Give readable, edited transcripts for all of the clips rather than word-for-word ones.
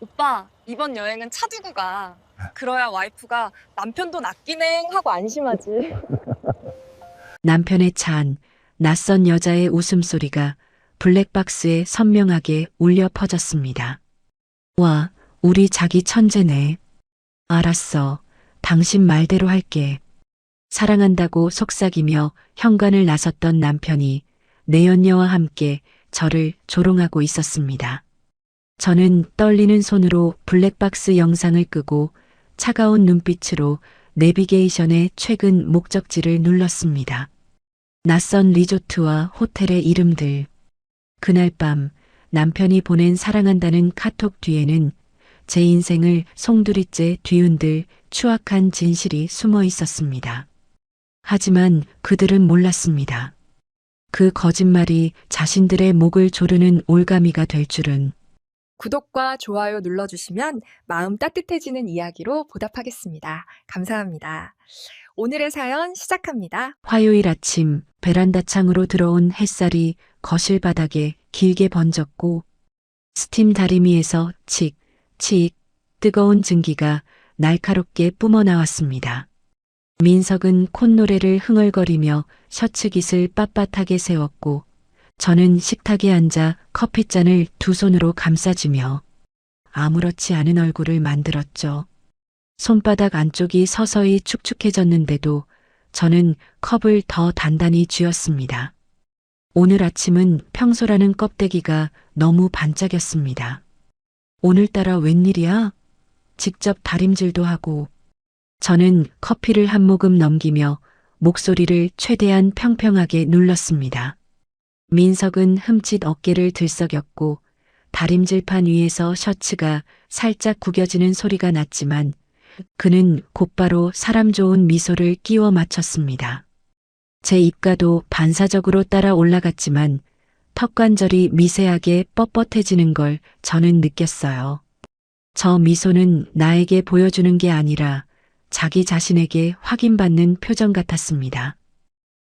오빠, 이번 여행은 차 두고 가. 그래야 와이프가 남편 돈 아끼네 하고 안심하지. 남편의 찬, 낯선 여자의 웃음소리가 블랙박스에 선명하게 울려 퍼졌습니다. 와, 우리 자기 천재네. 알았어. 당신 말대로 할게. 사랑한다고 속삭이며 현관을 나섰던 남편이 내연녀와 함께 저를 조롱하고 있었습니다. 저는 떨리는 손으로 블랙박스 영상을 끄고 차가운 눈빛으로 내비게이션의 최근 목적지를 눌렀습니다. 낯선 리조트와 호텔의 이름들. 그날 밤 남편이 보낸 사랑한다는 카톡 뒤에는 제 인생을 송두리째 뒤흔들 추악한 진실이 숨어 있었습니다. 하지만 그들은 몰랐습니다. 그 거짓말이 자신들의 목을 조르는 올가미가 될 줄은. 구독과 좋아요 눌러주시면 마음 따뜻해지는 이야기로 보답하겠습니다. 감사합니다. 오늘의 사연 시작합니다. 화요일 아침 베란다 창으로 들어온 햇살이 거실 바닥에 길게 번졌고 스팀 다리미에서 칙, 칙 뜨거운 증기가 날카롭게 뿜어나왔습니다. 민석은 콧노래를 흥얼거리며 셔츠깃을 빳빳하게 세웠고 저는 식탁에 앉아 커피잔을 두 손으로 감싸주며 아무렇지 않은 얼굴을 만들었죠. 손바닥 안쪽이 서서히 축축해졌는데도 저는 컵을 더 단단히 쥐었습니다. 오늘 아침은 평소라는 껍데기가 너무 반짝였습니다. 오늘따라 웬일이야? 직접 다림질도 하고. 저는 커피를 한 모금 넘기며 목소리를 최대한 평평하게 눌렀습니다. 민석은 흠칫 어깨를 들썩였고 다림질판 위에서 셔츠가 살짝 구겨지는 소리가 났지만 그는 곧바로 사람 좋은 미소를 끼워 맞췄습니다. 제 입가도 반사적으로 따라 올라갔지만 턱관절이 미세하게 뻣뻣해지는 걸 저는 느꼈어요. 저 미소는 나에게 보여주는 게 아니라 자기 자신에게 확인받는 표정 같았습니다.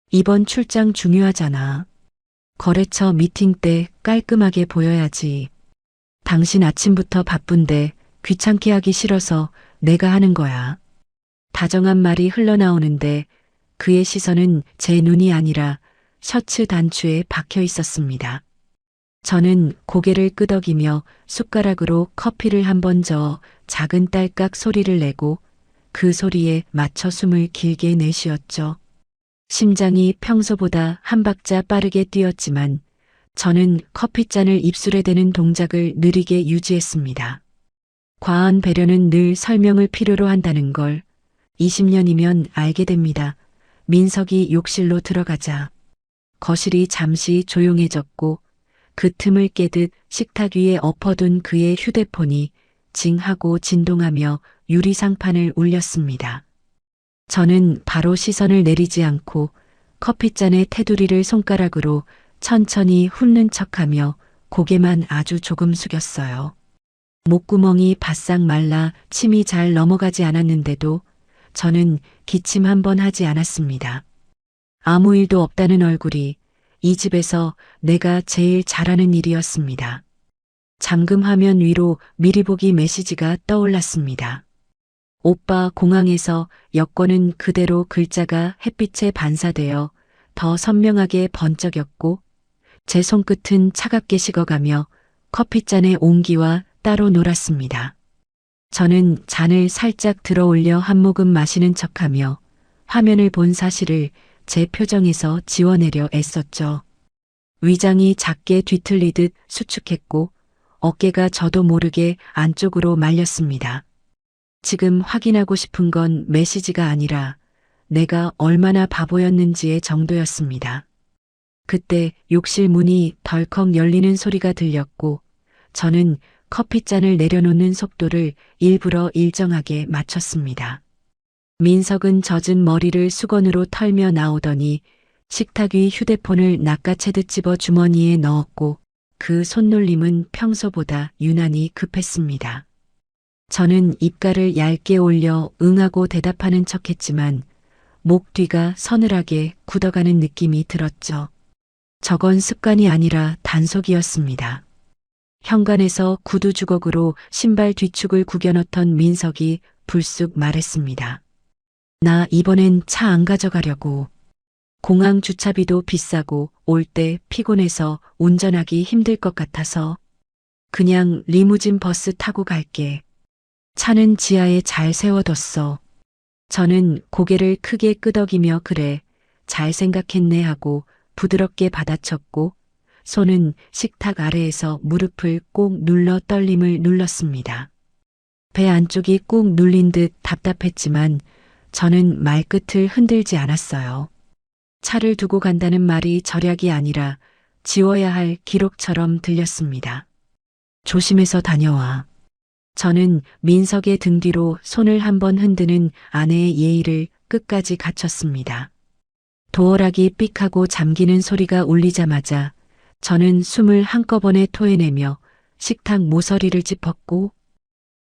이번 출장 중요하잖아. 거래처 미팅 때 깔끔하게 보여야지. 당신 아침부터 바쁜데 귀찮게 하기 싫어서 내가 하는 거야. 다정한 말이 흘러나오는데 그의 시선은 제 눈이 아니라 셔츠 단추에 박혀 있었습니다. 저는 고개를 끄덕이며 숟가락으로 커피를 한 번 저어 작은 딸깍 소리를 내고 그 소리에 맞춰 숨을 길게 내쉬었죠. 심장이 평소보다 한 박자 빠르게 뛰었지만 저는 커피잔을 입술에 대는 동작을 느리게 유지했습니다. 과한 배려는 늘 설명을 필요로 한다는 걸 20년이면 알게 됩니다. 민석이 욕실로 들어가자 거실이 잠시 조용해졌고 그 틈을 깨듯 식탁 위에 엎어둔 그의 휴대폰이 징하고 진동하며 유리상판을 울렸습니다. 저는 바로 시선을 내리지 않고 커피잔의 테두리를 손가락으로 천천히 훑는 척하며 고개만 아주 조금 숙였어요. 목구멍이 바싹 말라 침이 잘 넘어가지 않았는데도 저는 기침 한 번 하지 않았습니다. 아무 일도 없다는 얼굴이 이 집에서 내가 제일 잘하는 일이었습니다. 잠금 화면 위로 미리 보기 메시지가 떠올랐습니다. 오빠 공항에서 여권은 그대로 글자가 햇빛에 반사되어 더 선명하게 번쩍였고 제 손끝은 차갑게 식어가며 커피잔의 온기와 따로 놀았습니다. 저는 잔을 살짝 들어 올려 한 모금 마시는 척하며 화면을 본 사실을 제 표정에서 지워내려 애썼죠. 위장이 작게 뒤틀리듯 수축했고 어깨가 저도 모르게 안쪽으로 말렸습니다. 지금 확인하고 싶은 건 메시지가 아니라 내가 얼마나 바보였는지의 정도였습니다. 그때 욕실 문이 덜컥 열리는 소리가 들렸고 저는 커피잔을 내려놓는 속도를 일부러 일정하게 맞췄습니다. 민석은 젖은 머리를 수건으로 털며 나오더니 식탁 위 휴대폰을 낚아채듯 집어 주머니에 넣었고 그 손놀림은 평소보다 유난히 급했습니다. 저는 입가를 얇게 올려 응하고 대답하는 척했지만 목 뒤가 서늘하게 굳어가는 느낌이 들었죠. 저건 습관이 아니라 단속이었습니다. 현관에서 구두 주걱으로 신발 뒤축을 구겨넣던 민석이 불쑥 말했습니다. 나 이번엔 차 안 가져가려고. 공항 주차비도 비싸고 올 때 피곤해서 운전하기 힘들 것 같아서 그냥 리무진 버스 타고 갈게. 차는 지하에 잘 세워뒀어. 저는 고개를 크게 끄덕이며 그래, 잘 생각했네 하고 부드럽게 받아쳤고 손은 식탁 아래에서 무릎을 꼭 눌러 떨림을 눌렀습니다. 배 안쪽이 꾹 눌린 듯 답답했지만 저는 말끝을 흔들지 않았어요. 차를 두고 간다는 말이 절약이 아니라 지워야 할 기록처럼 들렸습니다. 조심해서 다녀와. 저는 민석의 등 뒤로 손을 한번 흔드는 아내의 예의를 끝까지 갖췄습니다. 도어락이 삑하고 잠기는 소리가 울리자마자 저는 숨을 한꺼번에 토해내며 식탁 모서리를 짚었고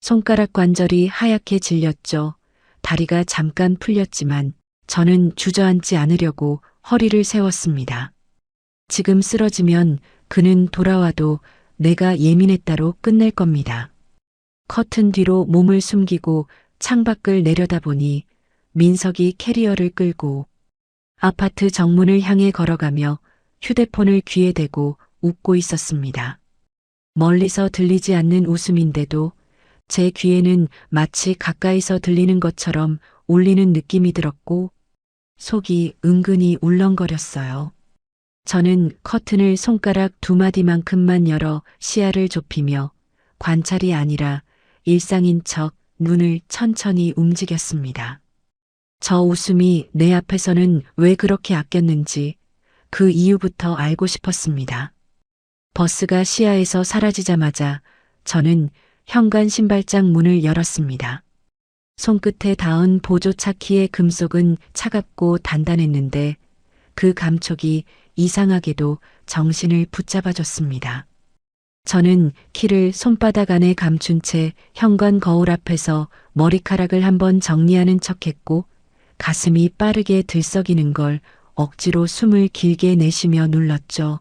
손가락 관절이 하얗게 질렸죠. 다리가 잠깐 풀렸지만 저는 주저앉지 않으려고 허리를 세웠습니다. 지금 쓰러지면 그는 돌아와도 내가 예민했다로 끝낼 겁니다. 커튼 뒤로 몸을 숨기고 창밖을 내려다보니 민석이 캐리어를 끌고 아파트 정문을 향해 걸어가며 휴대폰을 귀에 대고 웃고 있었습니다. 멀리서 들리지 않는 웃음인데도 제 귀에는 마치 가까이서 들리는 것처럼 울리는 느낌이 들었고 속이 은근히 울렁거렸어요. 저는 커튼을 손가락 2마디만큼만 열어 시야를 좁히며 관찰이 아니라 일상인 척 눈을 천천히 움직였습니다. 저 웃음이 내 앞에서는 왜 그렇게 아꼈는지 그 이유부터 알고 싶었습니다. 버스가 시야에서 사라지자마자 저는 현관 신발장 문을 열었습니다. 손끝에 닿은 보조차 키의 금속은 차갑고 단단했는데 그 감촉이 이상하게도 정신을 붙잡아줬습니다. 저는 키를 손바닥 안에 감춘 채 현관 거울 앞에서 머리카락을 한번 정리하는 척했고 가슴이 빠르게 들썩이는 걸 억지로 숨을 길게 내쉬며 눌렀죠.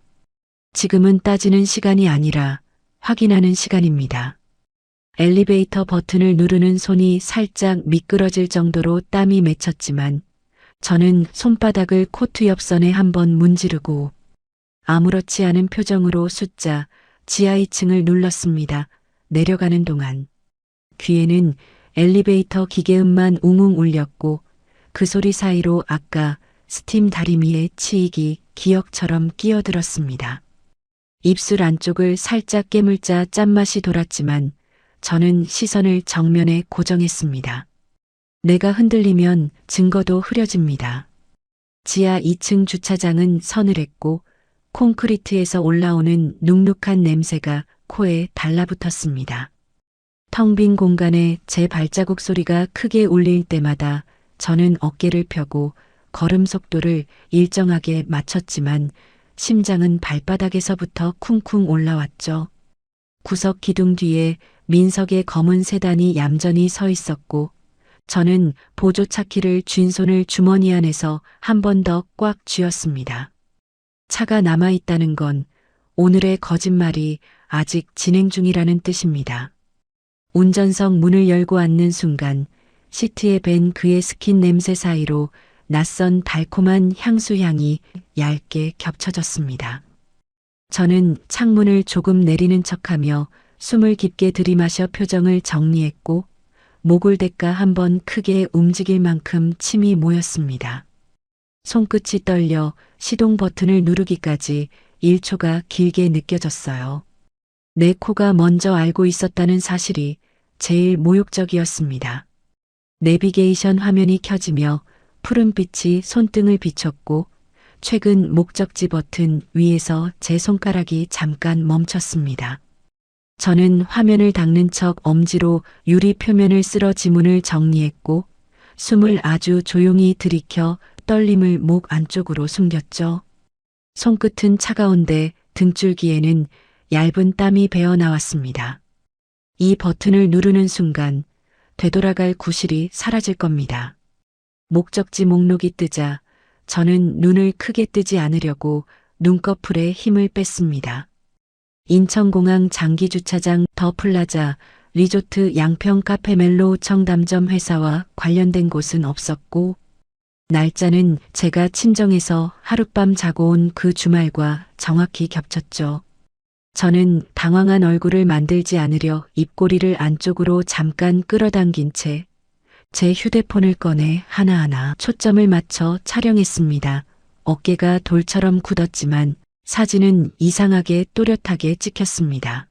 지금은 따지는 시간이 아니라 확인하는 시간입니다. 엘리베이터 버튼을 누르는 손이 살짝 미끄러질 정도로 땀이 맺혔지만 저는 손바닥을 코트 옆선에 한번 문지르고 아무렇지 않은 표정으로 숫자 지하 2층을 눌렀습니다. 내려가는 동안 귀에는 엘리베이터 기계음만 웅웅 울렸고 그 소리 사이로 아까 스팀 다리미의 치익이 기억처럼 끼어들었습니다. 입술 안쪽을 살짝 깨물자 짠맛이 돌았지만 저는 시선을 정면에 고정했습니다. 내가 흔들리면 증거도 흐려집니다. 지하 2층 주차장은 서늘했고 콘크리트에서 올라오는 눅눅한 냄새가 코에 달라붙었습니다. 텅 빈 공간에 제 발자국 소리가 크게 울릴 때마다 저는 어깨를 펴고 걸음 속도를 일정하게 맞췄지만 심장은 발바닥에서부터 쿵쿵 올라왔죠. 구석 기둥 뒤에 민석의 검은 세단이 얌전히 서 있었고 저는 보조차 키를 쥔 손을 주머니 안에서 한 번 더 꽉 쥐었습니다. 차가 남아있다는 건 오늘의 거짓말이 아직 진행 중이라는 뜻입니다. 운전석 문을 열고 앉는 순간 시트에 밴 그의 스킨 냄새 사이로 낯선 달콤한 향수 향이 얇게 겹쳐졌습니다. 저는 창문을 조금 내리는 척하며 숨을 깊게 들이마셔 표정을 정리했고 목울대가 한번 크게 움직일 만큼 침이 모였습니다. 손끝이 떨려 시동 버튼을 누르기까지 1초가 길게 느껴졌어요. 내 코가 먼저 알고 있었다는 사실이 제일 모욕적이었습니다. 내비게이션 화면이 켜지며 푸른빛이 손등을 비췄고 최근 목적지 버튼 위에서 제 손가락이 잠깐 멈췄습니다. 저는 화면을 닦는 척 엄지로 유리 표면을 쓸어 지문을 정리했고 숨을 아주 조용히 들이켜 떨림을 목 안쪽으로 숨겼죠. 손끝은 차가운데 등줄기에는 얇은 땀이 배어 나왔습니다. 이 버튼을 누르는 순간 되돌아갈 구실이 사라질 겁니다. 목적지 목록이 뜨자 저는 눈을 크게 뜨지 않으려고 눈꺼풀에 힘을 뺐습니다. 인천공항 장기주차장 더 플라자, 리조트 양평 카페 멜로 청담점 회사와 관련된 곳은 없었고, 날짜는 제가 친정에서 하룻밤 자고 온 그 주말과 정확히 겹쳤죠. 저는 당황한 얼굴을 만들지 않으려 입꼬리를 안쪽으로 잠깐 끌어당긴 채 제 휴대폰을 꺼내 하나하나 초점을 맞춰 촬영했습니다. 어깨가 돌처럼 굳었지만 사진은 이상하게 또렷하게 찍혔습니다.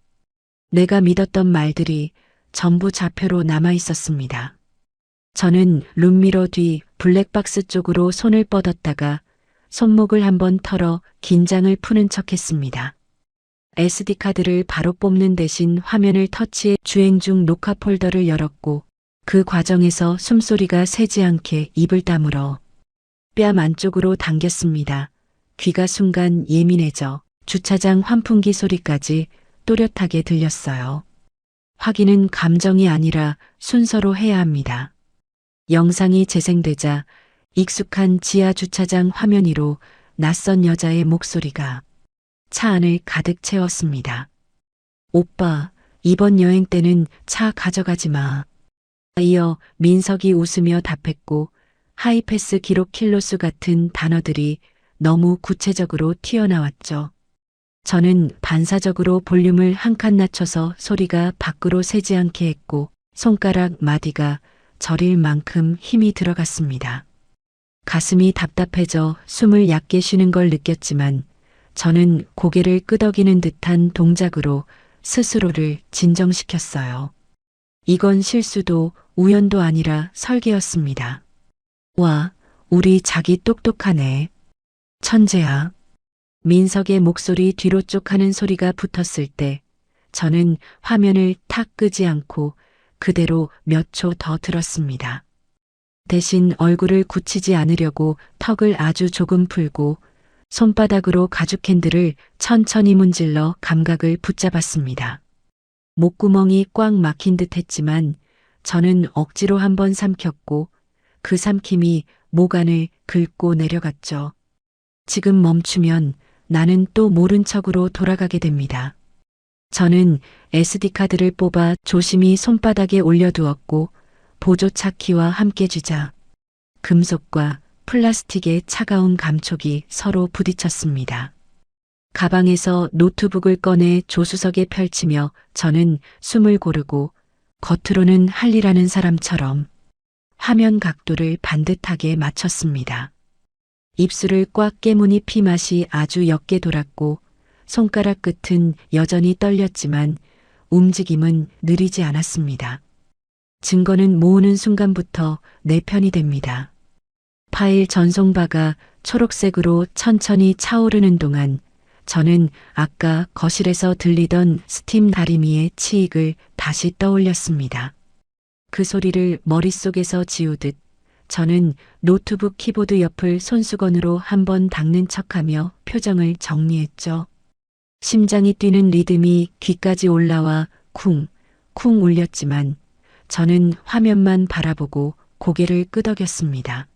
내가 믿었던 말들이 전부 좌표로 남아 있었습니다. 저는 룸미러 뒤 블랙박스 쪽으로 손을 뻗었다가 손목을 한번 털어 긴장을 푸는 척했습니다. SD카드를 바로 뽑는 대신 화면을 터치해 주행 중 녹화 폴더를 열었고 그 과정에서 숨소리가 새지 않게 입을 다물어 뺨 안쪽으로 당겼습니다. 귀가 순간 예민해져 주차장 환풍기 소리까지 또렷하게 들렸어요. 확인은 감정이 아니라 순서로 해야 합니다. 영상이 재생되자 익숙한 지하 주차장 화면 위로 낯선 여자의 목소리가 차 안을 가득 채웠습니다. 오빠, 이번 여행 때는 차 가져가지 마. 이어 민석이 웃으며 답했고 하이패스 기록 킬로수 같은 단어들이 너무 구체적으로 튀어나왔죠. 저는 반사적으로 볼륨을 한 칸 낮춰서 소리가 밖으로 새지 않게 했고 손가락 마디가 저릴 만큼 힘이 들어갔습니다. 가슴이 답답해져 숨을 얕게 쉬는 걸 느꼈지만 저는 고개를 끄덕이는 듯한 동작으로 스스로를 진정시켰어요. 이건 실수도 우연도 아니라 설계였습니다. 와, 우리 자기 똑똑하네. 천재야. 민석의 목소리 뒤로 쪽 하는 소리가 붙었을 때 저는 화면을 탁 끄지 않고 그대로 몇 초 더 들었습니다. 대신 얼굴을 굳히지 않으려고 턱을 아주 조금 풀고 손바닥으로 가죽 핸들을 천천히 문질러 감각을 붙잡았습니다. 목구멍이 꽉 막힌 듯 했지만 저는 억지로 한번 삼켰고 그 삼킴이 목 안을 긁고 내려갔죠. 지금 멈추면 나는 또 모른 척으로 돌아가게 됩니다. 저는 SD카드를 뽑아 조심히 손바닥에 올려두었고 보조차 키와 함께 주자 금속과 플라스틱의 차가운 감촉이 서로 부딪혔습니다. 가방에서 노트북을 꺼내 조수석에 펼치며 저는 숨을 고르고 겉으로는 할 일 하는 사람처럼 화면 각도를 반듯하게 맞췄습니다. 입술을 꽉 깨무니 피맛이 아주 옅게 돌았고 손가락 끝은 여전히 떨렸지만 움직임은 느리지 않았습니다. 증거는 모으는 순간부터 내 편이 됩니다. 파일 전송바가 초록색으로 천천히 차오르는 동안 저는 아까 거실에서 들리던 스팀 다리미의 치익을 다시 떠올렸습니다. 그 소리를 머릿속에서 지우듯 저는 노트북 키보드 옆을 손수건으로 한번 닦는 척하며 표정을 정리했죠. 심장이 뛰는 리듬이 귀까지 올라와 쿵, 쿵 울렸지만 저는 화면만 바라보고 고개를 끄덕였습니다.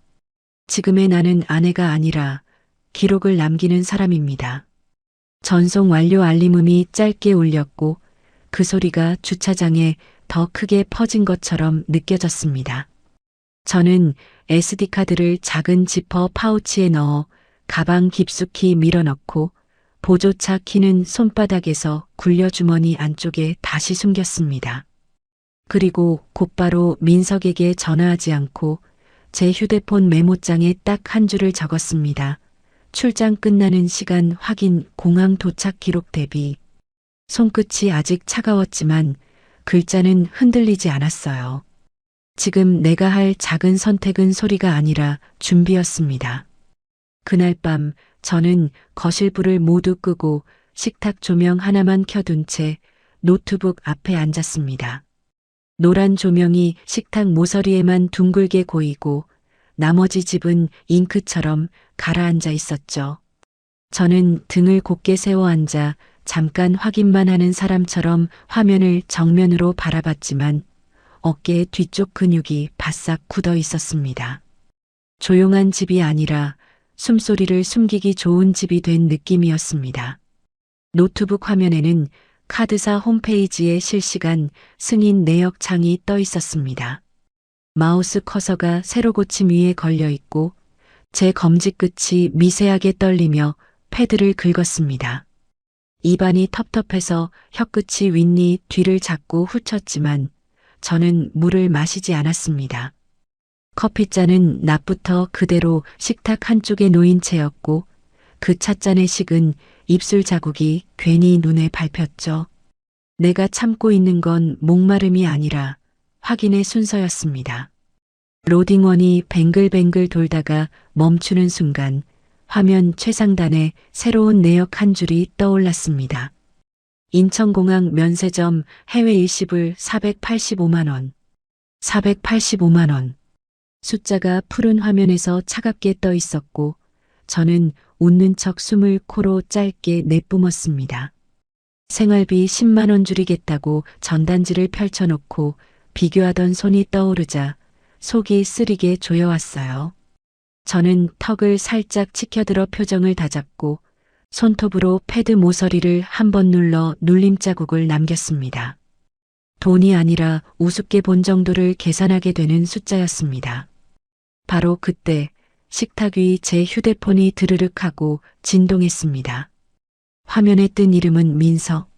지금의 나는 아내가 아니라 기록을 남기는 사람입니다. 전송 완료 알림음이 짧게 울렸고 그 소리가 주차장에 더 크게 퍼진 것처럼 느껴졌습니다. 저는 SD카드를 작은 지퍼 파우치에 넣어 가방 깊숙이 밀어넣고 보조차 키는 손바닥에서 굴려 주머니 안쪽에 다시 숨겼습니다. 그리고 곧바로 민석에게 전화하지 않고 제 휴대폰 메모장에 딱 한 줄을 적었습니다. 출장 끝나는 시간 확인 공항 도착 기록 대비. 손끝이 아직 차가웠지만 글자는 흔들리지 않았어요. 지금 내가 할 작은 선택은 소리가 아니라 준비였습니다. 그날 밤 저는 거실 불을 모두 끄고 식탁 조명 하나만 켜둔 채 노트북 앞에 앉았습니다. 노란 조명이 식탁 모서리에만 둥글게 고이고 나머지 집은 잉크처럼 가라앉아 있었죠. 저는 등을 곧게 세워 앉아 잠깐 확인만 하는 사람처럼 화면을 정면으로 바라봤지만 어깨 뒤쪽 근육이 바싹 굳어 있었습니다. 조용한 집이 아니라 숨소리를 숨기기 좋은 집이 된 느낌이었습니다. 노트북 화면에는 카드사 홈페이지에 실시간 승인 내역 창이 떠 있었습니다. 마우스 커서가 세로 고침 위에 걸려 있고 제 검지 끝이 미세하게 떨리며 패드를 긁었습니다. 입안이 텁텁해서 혀끝이 윗니 뒤를 잡고 훑쳤지만 저는 물을 마시지 않았습니다. 커피잔은 낮부터 그대로 식탁 한쪽에 놓인 채였고 그 찻잔에 식은 입술 자국이 괜히 눈에 밟혔죠. 내가 참고 있는 건 목마름이 아니라 확인의 순서였습니다. 로딩원이 뱅글뱅글 돌다가 멈추는 순간 화면 최상단에 새로운 내역 한 줄이 떠올랐습니다. 인천공항 면세점 해외 일시불 485만 원. 485만 원. 숫자가 푸른 화면에서 차갑게 떠 있었고 저는 웃는 척 숨을 코로 짧게 내뿜었습니다. 생활비 10만 원 줄이겠다고 전단지를 펼쳐놓고 비교하던 손이 떠오르자 속이 쓰리게 조여왔어요. 저는 턱을 살짝 치켜들어 표정을 다잡고 손톱으로 패드 모서리를 한번 눌러 눌림 자국을 남겼습니다. 돈이 아니라 우습게 본 정도를 계산하게 되는 숫자였습니다. 바로 그때 식탁 위 제 휴대폰이 드르륵 하고 진동했습니다. 화면에 뜬 이름은 민석.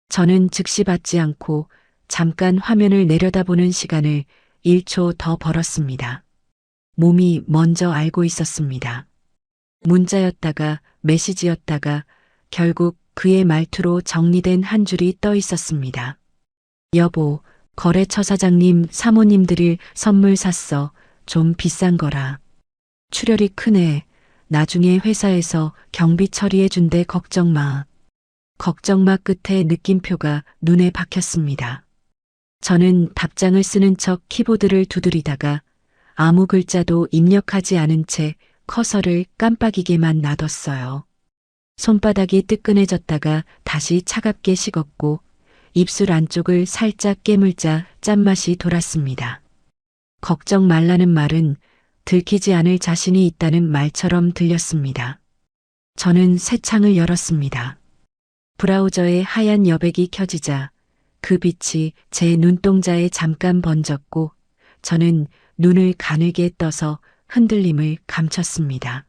저는 즉시 받지 않고 잠깐 화면을 내려다보는 시간을 1초 더 벌었습니다. 몸이 먼저 알고 있었습니다. 문자였다가 메시지였다가 결국 그의 말투로 정리된 한 줄이 떠 있었습니다. 여보, 거래처 사장님 사모님들이 선물 샀어. 좀 비싼 거라. 출혈이 크네. 나중에 회사에서 경비 처리해준대. 걱정 마. 걱정 마 끝에 느낌표가 눈에 박혔습니다. 저는 답장을 쓰는 척 키보드를 두드리다가 아무 글자도 입력하지 않은 채 커서를 깜빡이게만 놔뒀어요. 손바닥이 뜨끈해졌다가 다시 차갑게 식었고 입술 안쪽을 살짝 깨물자 짠맛이 돌았습니다. 걱정 말라는 말은 들키지 않을 자신이 있다는 말처럼 들렸습니다. 저는 새 창을 열었습니다. 브라우저의 하얀 여백이 켜지자 그 빛이 제 눈동자에 잠깐 번졌고 저는 눈을 가늘게 떠서 흔들림을 감췄습니다.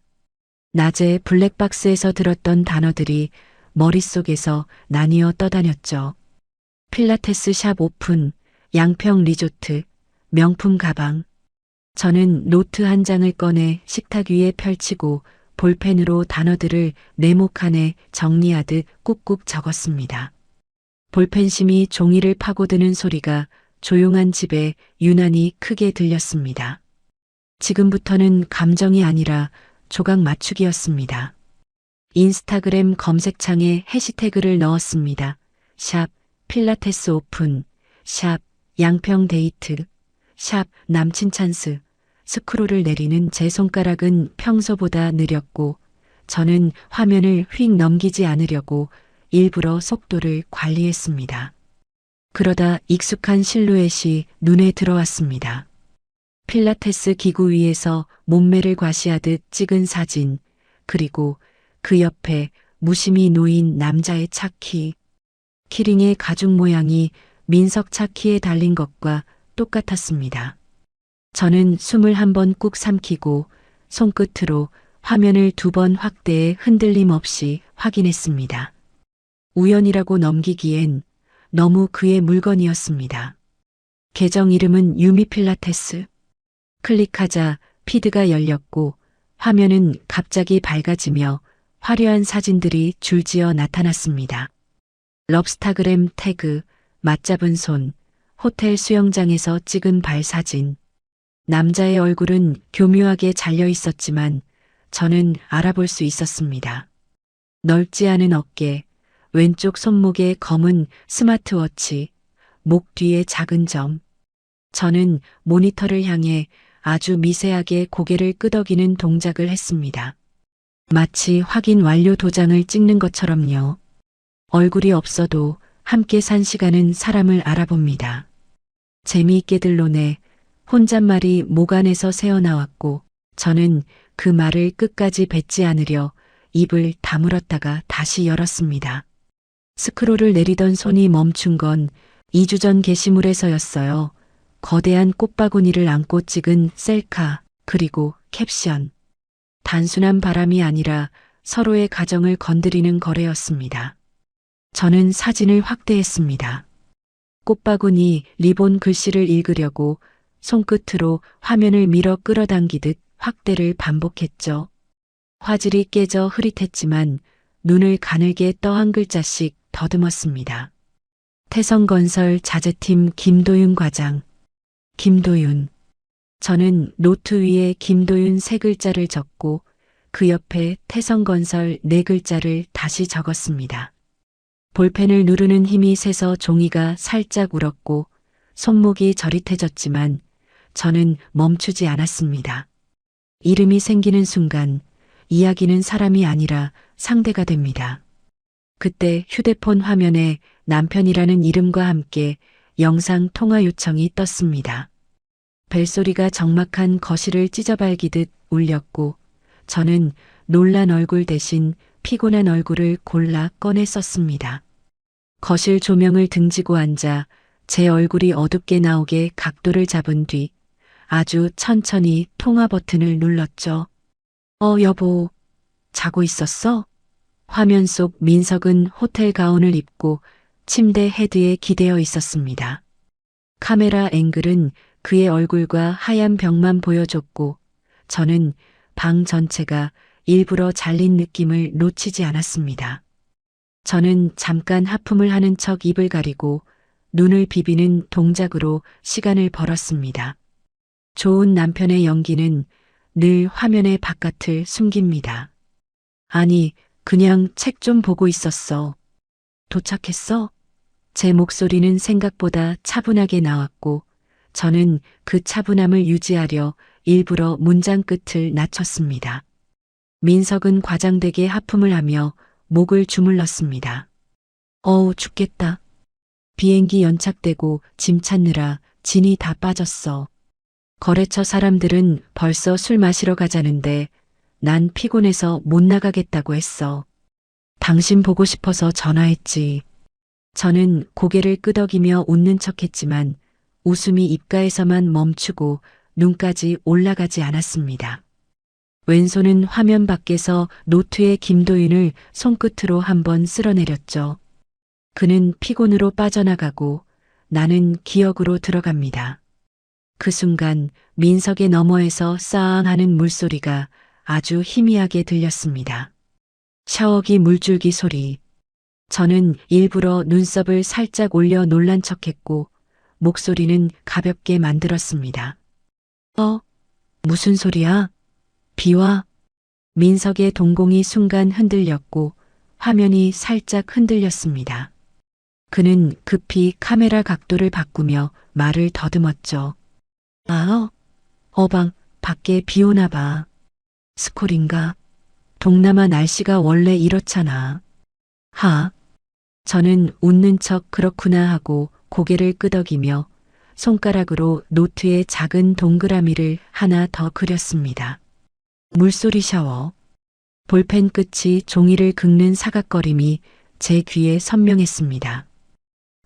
낮에 블랙박스에서 들었던 단어들이 머릿속에서 나뉘어 떠다녔죠. 필라테스 샵 오픈, 양평 리조트, 명품 가방. 저는 노트 한 장을 꺼내 식탁 위에 펼치고 볼펜으로 단어들을 네모칸에 정리하듯 꾹꾹 적었습니다. 볼펜심이 종이를 파고드는 소리가 조용한 집에 유난히 크게 들렸습니다. 지금부터는 감정이 아니라 조각 맞추기였습니다. 인스타그램 검색창에 해시태그를 넣었습니다. 샵 필라테스 오픈, 샵 양평 데이트, 샵 남친 찬스. 스크롤을 내리는 제 손가락은 평소보다 느렸고 저는 화면을 휙 넘기지 않으려고 일부러 속도를 관리했습니다. 그러다 익숙한 실루엣이 눈에 들어왔습니다. 필라테스 기구 위에서 몸매를 과시하듯 찍은 사진, 그리고 그 옆에 무심히 놓인 남자의 차키. 키링의 가죽 모양이 민석 차키에 달린 것과 똑같았습니다. 저는 숨을 한 번 꾹 삼키고 손끝으로 화면을 2번 확대해 흔들림 없이 확인했습니다. 우연이라고 넘기기엔 너무 그의 물건이었습니다. 계정 이름은 유미 필라테스. 클릭하자 피드가 열렸고 화면은 갑자기 밝아지며 화려한 사진들이 줄지어 나타났습니다. 럽스타그램 태그, 맞잡은 손, 호텔 수영장에서 찍은 발 사진. 남자의 얼굴은 교묘하게 잘려 있었지만 저는 알아볼 수 있었습니다. 넓지 않은 어깨, 왼쪽 손목에 검은 스마트워치, 목 뒤에 작은 점. 저는 모니터를 향해 아주 미세하게 고개를 끄덕이는 동작을 했습니다. 마치 확인 완료 도장을 찍는 것처럼요. 얼굴이 없어도 함께 산 시간은 사람을 알아봅니다. 재미있게들 노네. 혼잣말이 목 안에서 새어나왔고 저는 그 말을 끝까지 뱉지 않으려 입을 다물었다가 다시 열었습니다. 스크롤을 내리던 손이 멈춘 건 2주 전 게시물에서였어요. 거대한 꽃바구니를 안고 찍은 셀카, 그리고 캡션. 단순한 바람이 아니라 서로의 가정을 건드리는 거래였습니다. 저는 사진을 확대했습니다. 꽃바구니 리본 글씨를 읽으려고 손끝으로 화면을 밀어 끌어당기듯 확대를 반복했죠. 화질이 깨져 흐릿했지만 눈을 가늘게 떠 한 글자씩 더듬었습니다. 태성건설 자재팀 김도윤 과장. 김도윤. 저는 노트 위에 김도윤 3글자를 적고 그 옆에 태성건설 4글자를 다시 적었습니다. 볼펜을 누르는 힘이 세서 종이가 살짝 울었고 손목이 저릿해졌지만 저는 멈추지 않았습니다. 이름이 생기는 순간 이야기는 사람이 아니라 상대가 됩니다. 그때 휴대폰 화면에 남편이라는 이름과 함께 영상 통화 요청이 떴습니다. 벨소리가 적막한 거실을 찢어발기듯 울렸고 저는 놀란 얼굴 대신 피곤한 얼굴을 골라 꺼내 썼습니다. 거실 조명을 등지고 앉아 제 얼굴이 어둡게 나오게 각도를 잡은 뒤 아주 천천히 통화 버튼을 눌렀죠. 여보, 자고 있었어? 화면 속 민석은 호텔 가운을 입고 침대 헤드에 기대어 있었습니다. 카메라 앵글은 그의 얼굴과 하얀 벽만 보여줬고 저는 방 전체가 일부러 잘린 느낌을 놓치지 않았습니다. 저는 잠깐 하품을 하는 척 입을 가리고 눈을 비비는 동작으로 시간을 벌었습니다. 좋은 남편의 연기는 늘 화면의 바깥을 숨깁니다. 아니, 그냥 책 좀 보고 있었어. 도착했어? 제 목소리는 생각보다 차분하게 나왔고 저는 그 차분함을 유지하려 일부러 문장 끝을 낮췄습니다. 민석은 과장되게 하품을 하며 목을 주물렀습니다. 죽겠다. 비행기 연착되고 짐 찾느라 진이 다 빠졌어. 거래처 사람들은 벌써 술 마시러 가자는데 난 피곤해서 못 나가겠다고 했어. 당신 보고 싶어서 전화했지. 저는 고개를 끄덕이며 웃는 척했지만 웃음이 입가에서만 멈추고 눈까지 올라가지 않았습니다. 왼손은 화면 밖에서 노트의 김도윤을 손끝으로 한번 쓸어내렸죠. 그는 피곤으로 빠져나가고 나는 기억으로 들어갑니다. 그 순간 민석의 너머에서 싸앙 하는 물소리가 아주 희미하게 들렸습니다. 샤워기 물줄기 소리. 저는 일부러 눈썹을 살짝 올려 놀란 척했고 목소리는 가볍게 만들었습니다. 무슨 소리야? 비와? 민석의 동공이 순간 흔들렸고 화면이 살짝 흔들렸습니다. 그는 급히 카메라 각도를 바꾸며 말을 더듬었죠. 밖에 비 오나 봐. 스콜인가? 동남아 날씨가 원래 이렇잖아. 저는 웃는 척 그렇구나 하고 고개를 끄덕이며 손가락으로 노트에 작은 동그라미를 하나 더 그렸습니다. 물소리 샤워. 볼펜 끝이 종이를 긁는 사각거림이 제 귀에 선명했습니다.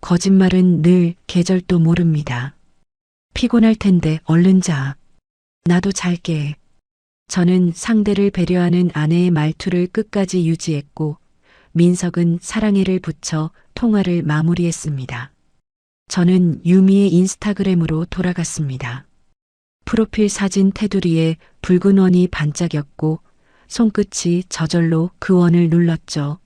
거짓말은 늘 계절도 모릅니다. 피곤할 텐데 얼른 자. 나도 잘게. 저는 상대를 배려하는 아내의 말투를 끝까지 유지했고 민석은 사랑해를 붙여 통화를 마무리했습니다. 저는 유미의 인스타그램으로 돌아갔습니다. 프로필 사진 테두리에 붉은 원이 반짝였고 손끝이 저절로 그 원을 눌렀죠.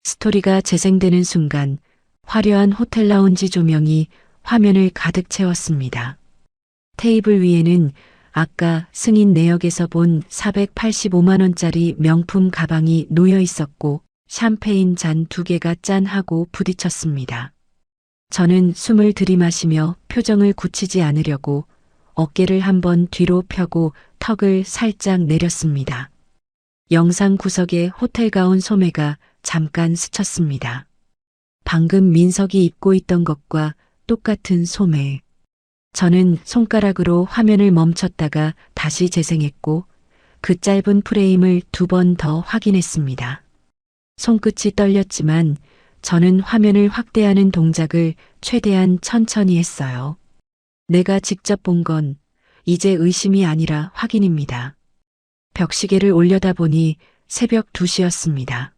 스토리가 재생되는 순간 화려한 호텔 라운지 조명이 화면을 가득 채웠습니다. 테이블 위에는 아까 승인 내역에서 본 485만 원짜리 명품 가방이 놓여 있었고 샴페인 잔 2개가 짠하고 부딪혔습니다. 저는 숨을 들이마시며 표정을 굳히지 않으려고 어깨를 한번 뒤로 펴고 턱을 살짝 내렸습니다. 영상 구석에 호텔 가운 소매가 잠깐 스쳤습니다. 방금 민석이 입고 있던 것과 똑같은 소매. 저는 손가락으로 화면을 멈췄다가 다시 재생했고 그 짧은 프레임을 2번 더 확인했습니다. 손끝이 떨렸지만 저는 화면을 확대하는 동작을 최대한 천천히 했어요. 내가 직접 본 건 이제 의심이 아니라 확인입니다. 벽시계를 올려다보니 새벽 2시였습니다.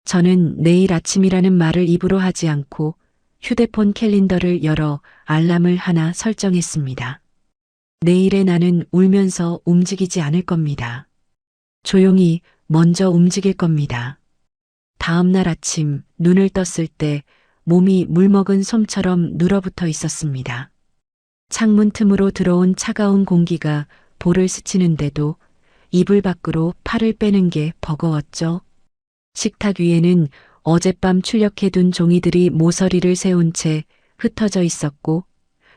저는 내일 아침이라는 말을 입으로 하지 않고 휴대폰 캘린더를 열어 알람을 하나 설정했습니다. 내일의 나는 울면서 움직이지 않을 겁니다. 조용히 먼저 움직일 겁니다. 다음 날 아침 눈을 떴을 때 몸이 물먹은 솜처럼 눌어붙어 있었습니다. 창문 틈으로 들어온 차가운 공기가 볼을 스치는데도 이불 밖으로 팔을 빼는 게 버거웠죠. 식탁 위에는 어젯밤 출력해둔 종이들이 모서리를 세운 채 흩어져 있었고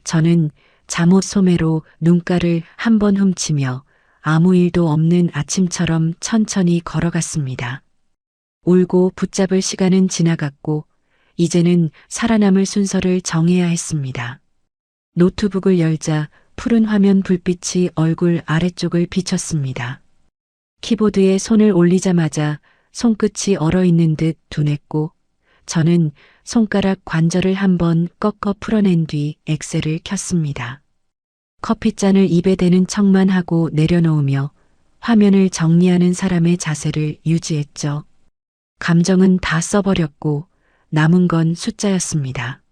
저는 잠옷 소매로 눈가를 한 번 훔치며 아무 일도 없는 아침처럼 천천히 걸어갔습니다. 울고 붙잡을 시간은 지나갔고 이제는 살아남을 순서를 정해야 했습니다. 노트북을 열자 푸른 화면 불빛이 얼굴 아래쪽을 비쳤습니다. 키보드에 손을 올리자마자 손끝이 얼어있는 듯 둔했고 저는 손가락 관절을 한번 꺾어 풀어낸 뒤 엑셀을 켰습니다. 커피잔을 입에 대는 척만 하고 내려놓으며 화면을 정리하는 사람의 자세를 유지했죠. 감정은 다 써버렸고 남은 건 숫자였습니다.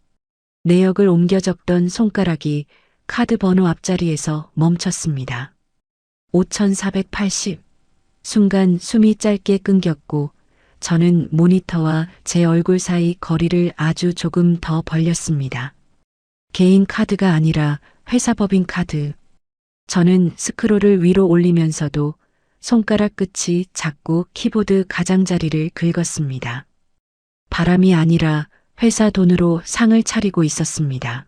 내역을 옮겨 적던 손가락이 카드 번호 앞자리에서 멈췄습니다. 5480. 순간 숨이 짧게 끊겼고 저는 모니터와 제 얼굴 사이 거리를 아주 조금 더 벌렸습니다. 개인 카드가 아니라 회사 법인 카드. 저는 스크롤을 위로 올리면서도 손가락 끝이 자꾸 키보드 가장자리를 긁었습니다. 바람이 아니라 회사 돈으로 상을 차리고 있었습니다.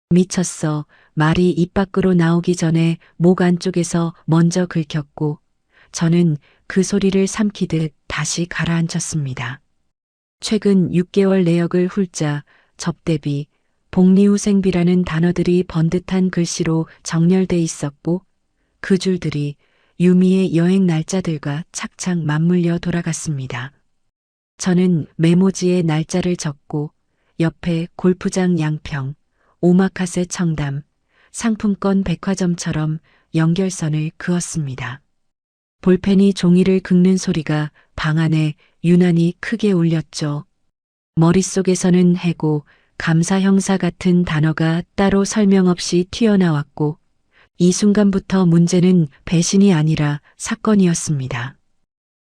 미쳤어. 말이 입 밖으로 나오기 전에 목 안쪽에서 먼저 긁혔고 저는 그 소리를 삼키듯 다시 가라앉혔습니다. 최근 6개월 내역을 훑자 접대비, 복리후생비라는 단어들이 번듯한 글씨로 정렬돼 있었고 그 줄들이 유미의 여행 날짜들과 착착 맞물려 돌아갔습니다. 저는 메모지에 날짜를 적고 옆에 골프장 양평, 오마카세 청담, 상품권 백화점처럼 연결선을 그었습니다. 볼펜이 종이를 긁는 소리가 방 안에 유난히 크게 울렸죠. 머릿속에서는 해고, 감사 형사 같은 단어가 따로 설명 없이 튀어나왔고 이 순간부터 문제는 배신이 아니라 사건이었습니다.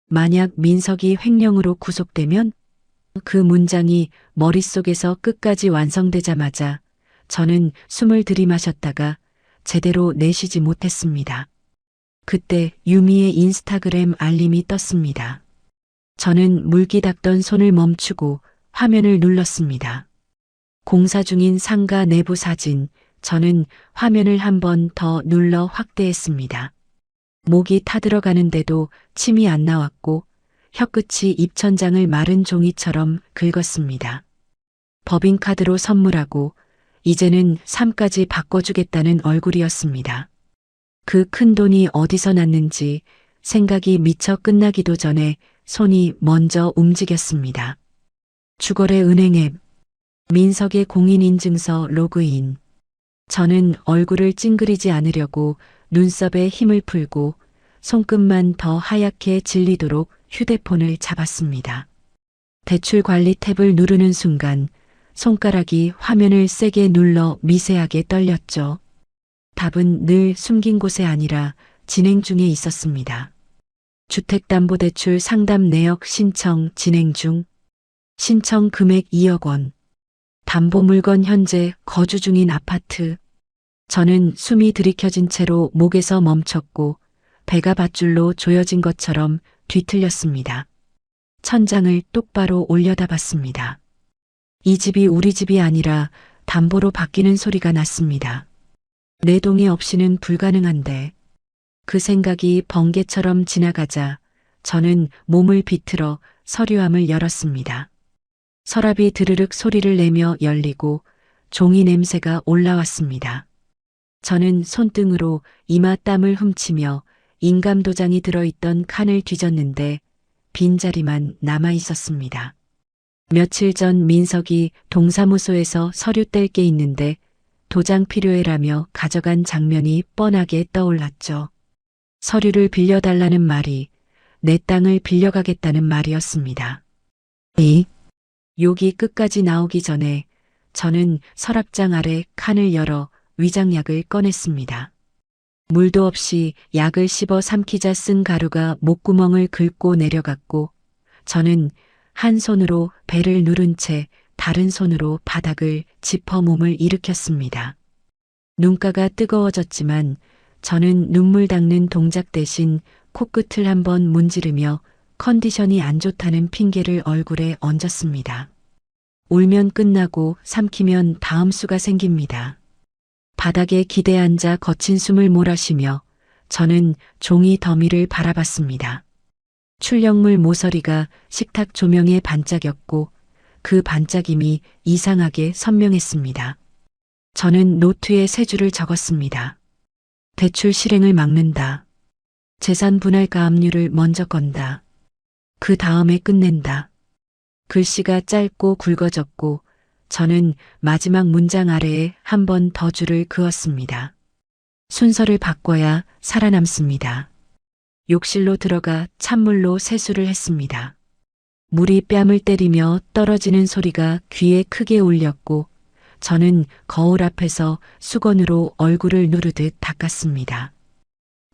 만약 민석이 횡령으로 구속되면 그 문장이 머릿속에서 끝까지 완성되자마자 저는 숨을 들이마셨다가 제대로 내쉬지 못했습니다. 그때 유미의 인스타그램 알림이 떴습니다. 저는 물기 닦던 손을 멈추고 화면을 눌렀습니다. 공사 중인 상가 내부 사진, 저는 화면을 한 번 더 눌러 확대했습니다. 목이 타들어가는데도 침이 안 나왔고 혀끝이 입천장을 마른 종이처럼 긁었습니다. 법인카드로 선물하고 이제는 삶까지 바꿔주겠다는 얼굴이었습니다. 그 큰 돈이 어디서 났는지 생각이 미처 끝나기도 전에 손이 먼저 움직였습니다. 주거래 은행 앱, 민석의 공인인증서 로그인. 저는 얼굴을 찡그리지 않으려고 눈썹에 힘을 풀고 손끝만 더 하얗게 질리도록 휴대폰을 잡았습니다. 대출 관리 탭을 누르는 순간 손가락이 화면을 세게 눌러 미세하게 떨렸죠. 답은 늘 숨긴 곳에 아니라 진행 중에 있었습니다. 주택담보대출 상담 내역 신청 진행 중. 신청 금액 2억 원. 담보 물건 현재 거주 중인 아파트. 저는 숨이 들이켜진 채로 목에서 멈췄고 배가 밧줄로 조여진 것처럼 뒤틀렸습니다. 천장을 똑바로 올려다봤습니다. 이 집이 우리 집이 아니라 담보로 바뀌는 소리가 났습니다. 내 동의 없이는 불가능한데. 그 생각이 번개처럼 지나가자 저는 몸을 비틀어 서류함을 열었습니다. 서랍이 드르륵 소리를 내며 열리고 종이 냄새가 올라왔습니다. 저는 손등으로 이마 땀을 훔치며 인감도장이 들어있던 칸을 뒤졌는데 빈자리만 남아 있었습니다. 며칠 전 민석이 동사무소에서 서류 뗄 게 있는데 도장 필요해라며 가져간 장면이 뻔하게 떠올랐죠. 서류를 빌려달라는 말이 내 땅을 빌려가겠다는 말이었습니다. 이 욕이 끝까지 나오기 전에 저는 서랍장 아래 칸을 열어 위장약을 꺼냈습니다. 물도 없이 약을 씹어 삼키자 쓴 가루가 목구멍을 긁고 내려갔고 저는 한 손으로 배를 누른 채 다른 손으로 바닥을 짚어 몸을 일으켰습니다. 눈가가 뜨거워졌지만 저는 눈물 닦는 동작 대신 코끝을 한번 문지르며 컨디션이 안 좋다는 핑계를 얼굴에 얹었습니다. 울면 끝나고 삼키면 다음 수가 생깁니다. 바닥에 기대 앉아 거친 숨을 몰아쉬며 저는 종이 더미를 바라봤습니다. 출력물 모서리가 식탁 조명에 반짝였고 그 반짝임이 이상하게 선명했습니다. 저는 노트에 세 줄을 적었습니다. 대출 실행을 막는다. 재산 분할 가압류를 먼저 건다. 그 다음에 끝낸다. 글씨가 짧고 굵어졌고 저는 마지막 문장 아래에 한 번 더 줄을 그었습니다. 순서를 바꿔야 살아남습니다. 욕실로 들어가 찬물로 세수를 했습니다. 물이 뺨을 때리며 떨어지는 소리가 귀에 크게 울렸고 저는 거울 앞에서 수건으로 얼굴을 누르듯 닦았습니다.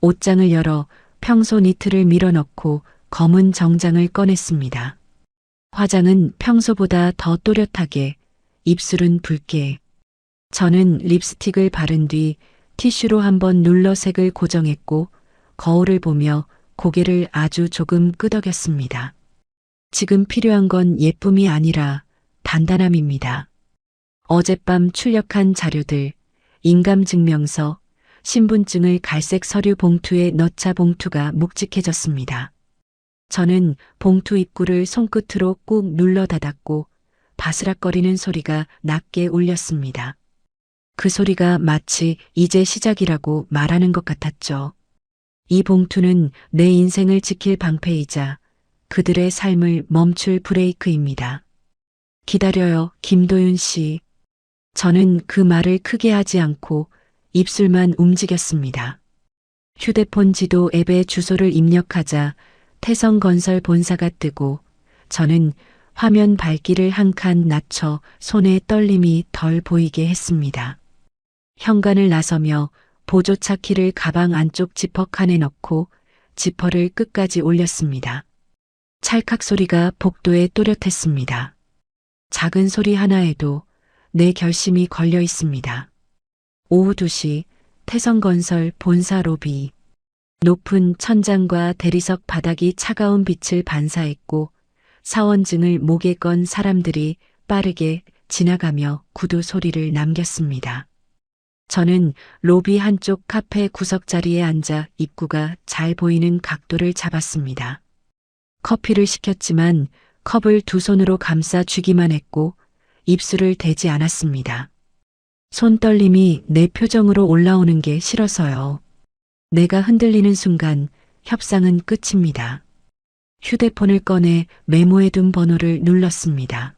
옷장을 열어 평소 니트를 밀어넣고 검은 정장을 꺼냈습니다. 화장은 평소보다 더 또렷하게, 입술은 붉게. 저는 립스틱을 바른 뒤 티슈로 한번 눌러 색을 고정했고 거울을 보며 고개를 아주 조금 끄덕였습니다. 지금 필요한 건 예쁨이 아니라 단단함입니다. 어젯밤 출력한 자료들, 인감증명서, 신분증을 갈색 서류 봉투에 넣자 봉투가 묵직해졌습니다. 저는 봉투 입구를 손끝으로 꾹 눌러 닫았고 바스락거리는 소리가 낮게 울렸습니다. 그 소리가 마치 이제 시작이라고 말하는 것 같았죠. 이 봉투는 내 인생을 지킬 방패이자 그들의 삶을 멈출 브레이크입니다. 기다려요, 김도윤 씨. 저는 그 말을 크게 하지 않고 입술만 움직였습니다. 휴대폰 지도 앱에 주소를 입력하자 태성건설 본사가 뜨고 저는 화면 밝기를 한 칸 낮춰 손의 떨림이 덜 보이게 했습니다. 현관을 나서며 보조차 키를 가방 안쪽 지퍼칸에 넣고 지퍼를 끝까지 올렸습니다. 찰칵 소리가 복도에 또렷했습니다. 작은 소리 하나에도 내 결심이 걸려 있습니다. 오후 2시 태성건설 본사 로비. 높은 천장과 대리석 바닥이 차가운 빛을 반사했고 사원증을 목에 건 사람들이 빠르게 지나가며 구두 소리를 남겼습니다. 저는 로비 한쪽 카페 구석 자리에 앉아 입구가 잘 보이는 각도를 잡았습니다. 커피를 시켰지만 컵을 두 손으로 감싸 쥐기만 했고 입술을 대지 않았습니다. 손떨림이 내 표정으로 올라오는 게 싫어서요. 내가 흔들리는 순간 협상은 끝입니다. 휴대폰을 꺼내 메모해둔 번호를 눌렀습니다.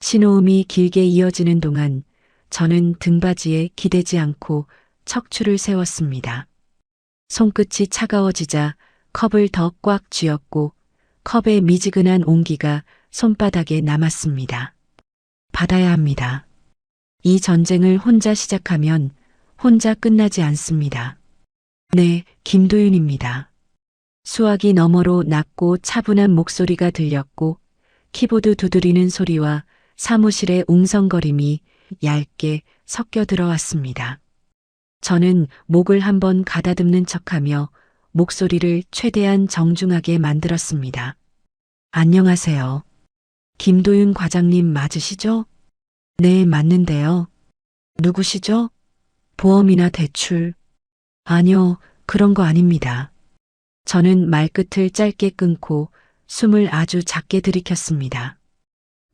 신호음이 길게 이어지는 동안 저는 등받이에 기대지 않고 척추를 세웠습니다. 손끝이 차가워지자 컵을 더 꽉 쥐었고 컵의 미지근한 온기가 손바닥에 남았습니다. 받아야 합니다. 이 전쟁을 혼자 시작하면 혼자 끝나지 않습니다. 네, 김도윤입니다. 수화기 너머로 낮고 차분한 목소리가 들렸고 키보드 두드리는 소리와 사무실의 웅성거림이 얇게 섞여 들어왔습니다. 저는 목을 한번 가다듬는 척하며 목소리를 최대한 정중하게 만들었습니다. 안녕하세요. 김도윤 과장님 맞으시죠? 네, 맞는데요. 누구시죠? 보험이나 대출? 아니요, 그런 거 아닙니다. 저는 말끝을 짧게 끊고 숨을 아주 작게 들이켰습니다.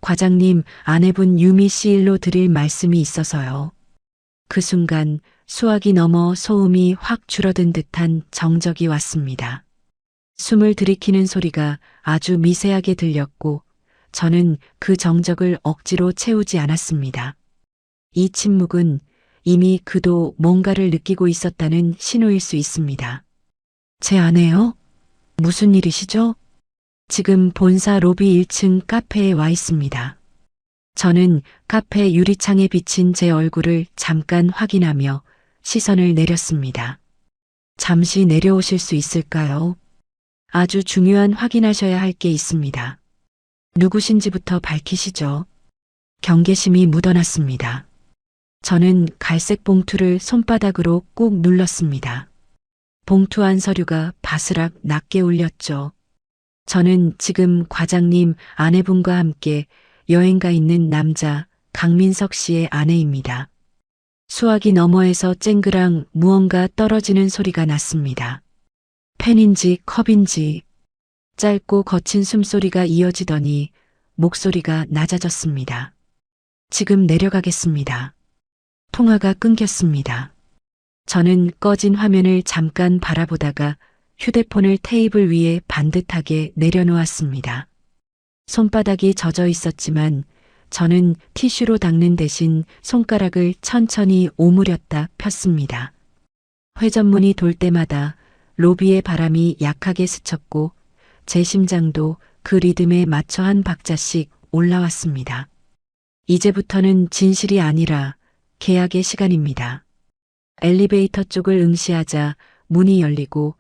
과장님, 아내분 유미 씨 일로 드릴 말씀이 있어서요. 그 순간 수화기 너머 소음이 확 줄어든 듯한 정적이 왔습니다. 숨을 들이키는 소리가 아주 미세하게 들렸고 저는 그 정적을 억지로 채우지 않았습니다. 이 침묵은 이미 그도 뭔가를 느끼고 있었다는 신호일 수 있습니다. 제 아내요? 무슨 일이시죠? 지금 본사 로비 1층 카페에 와 있습니다. 저는 카페 유리창에 비친 제 얼굴을 잠깐 확인하며 시선을 내렸습니다. 잠시 내려오실 수 있을까요? 아주 중요한 확인하셔야 할 게 있습니다. 누구신지부터 밝히시죠. 경계심이 묻어났습니다. 저는 갈색 봉투를 손바닥으로 꾹 눌렀습니다. 봉투 안 서류가 바스락 낮게 울렸죠. 저는 지금 과장님 아내분과 함께 여행 가 있는 남자 강민석 씨의 아내입니다. 수화기 너머에서 쨍그랑 무언가 떨어지는 소리가 났습니다. 펜인지 컵인지 짧고 거친 숨소리가 이어지더니 목소리가 낮아졌습니다. 지금 내려가겠습니다. 통화가 끊겼습니다. 저는 꺼진 화면을 잠깐 바라보다가 휴대폰을 테이블 위에 반듯하게 내려놓았습니다. 손바닥이 젖어 있었지만 저는 티슈로 닦는 대신 손가락을 천천히 오므렸다 폈습니다. 회전문이 돌 때마다 로비의 바람이 약하게 스쳤고 제 심장도 그 리듬에 맞춰 한 박자씩 올라왔습니다. 이제부터는 진실이 아니라 계약의 시간입니다. 엘리베이터 쪽을 응시하자 문이 열리고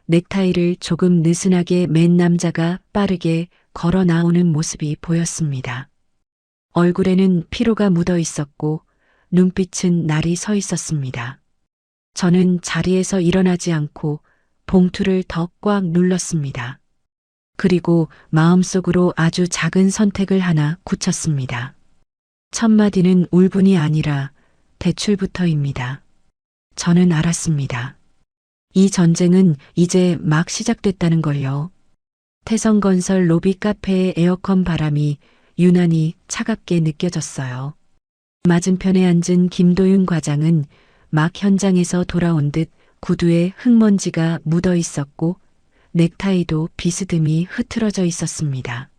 넥타이를 조금 느슨하게 맨 남자가 빠르게 걸어 나오는 모습이 보였습니다. 얼굴에는 피로가 묻어 있었고 눈빛은 날이 서 있었습니다. 저는 자리에서 일어나지 않고 봉투를 더 꽉 눌렀습니다. 그리고 마음속으로 아주 작은 선택을 하나 굳혔습니다. 첫 마디는 울분이 아니라 대출부터입니다. 저는 알았습니다. 이 전쟁은 이제 막 시작됐다는 걸요. 태성건설 로비 카페의 에어컨 바람이 유난히 차갑게 느껴졌어요. 맞은편에 앉은 김도윤 과장은 막 현장에서 돌아온 듯 구두에 흙먼지가 묻어 있었고 넥타이도 비스듬히 흐트러져 있었습니다.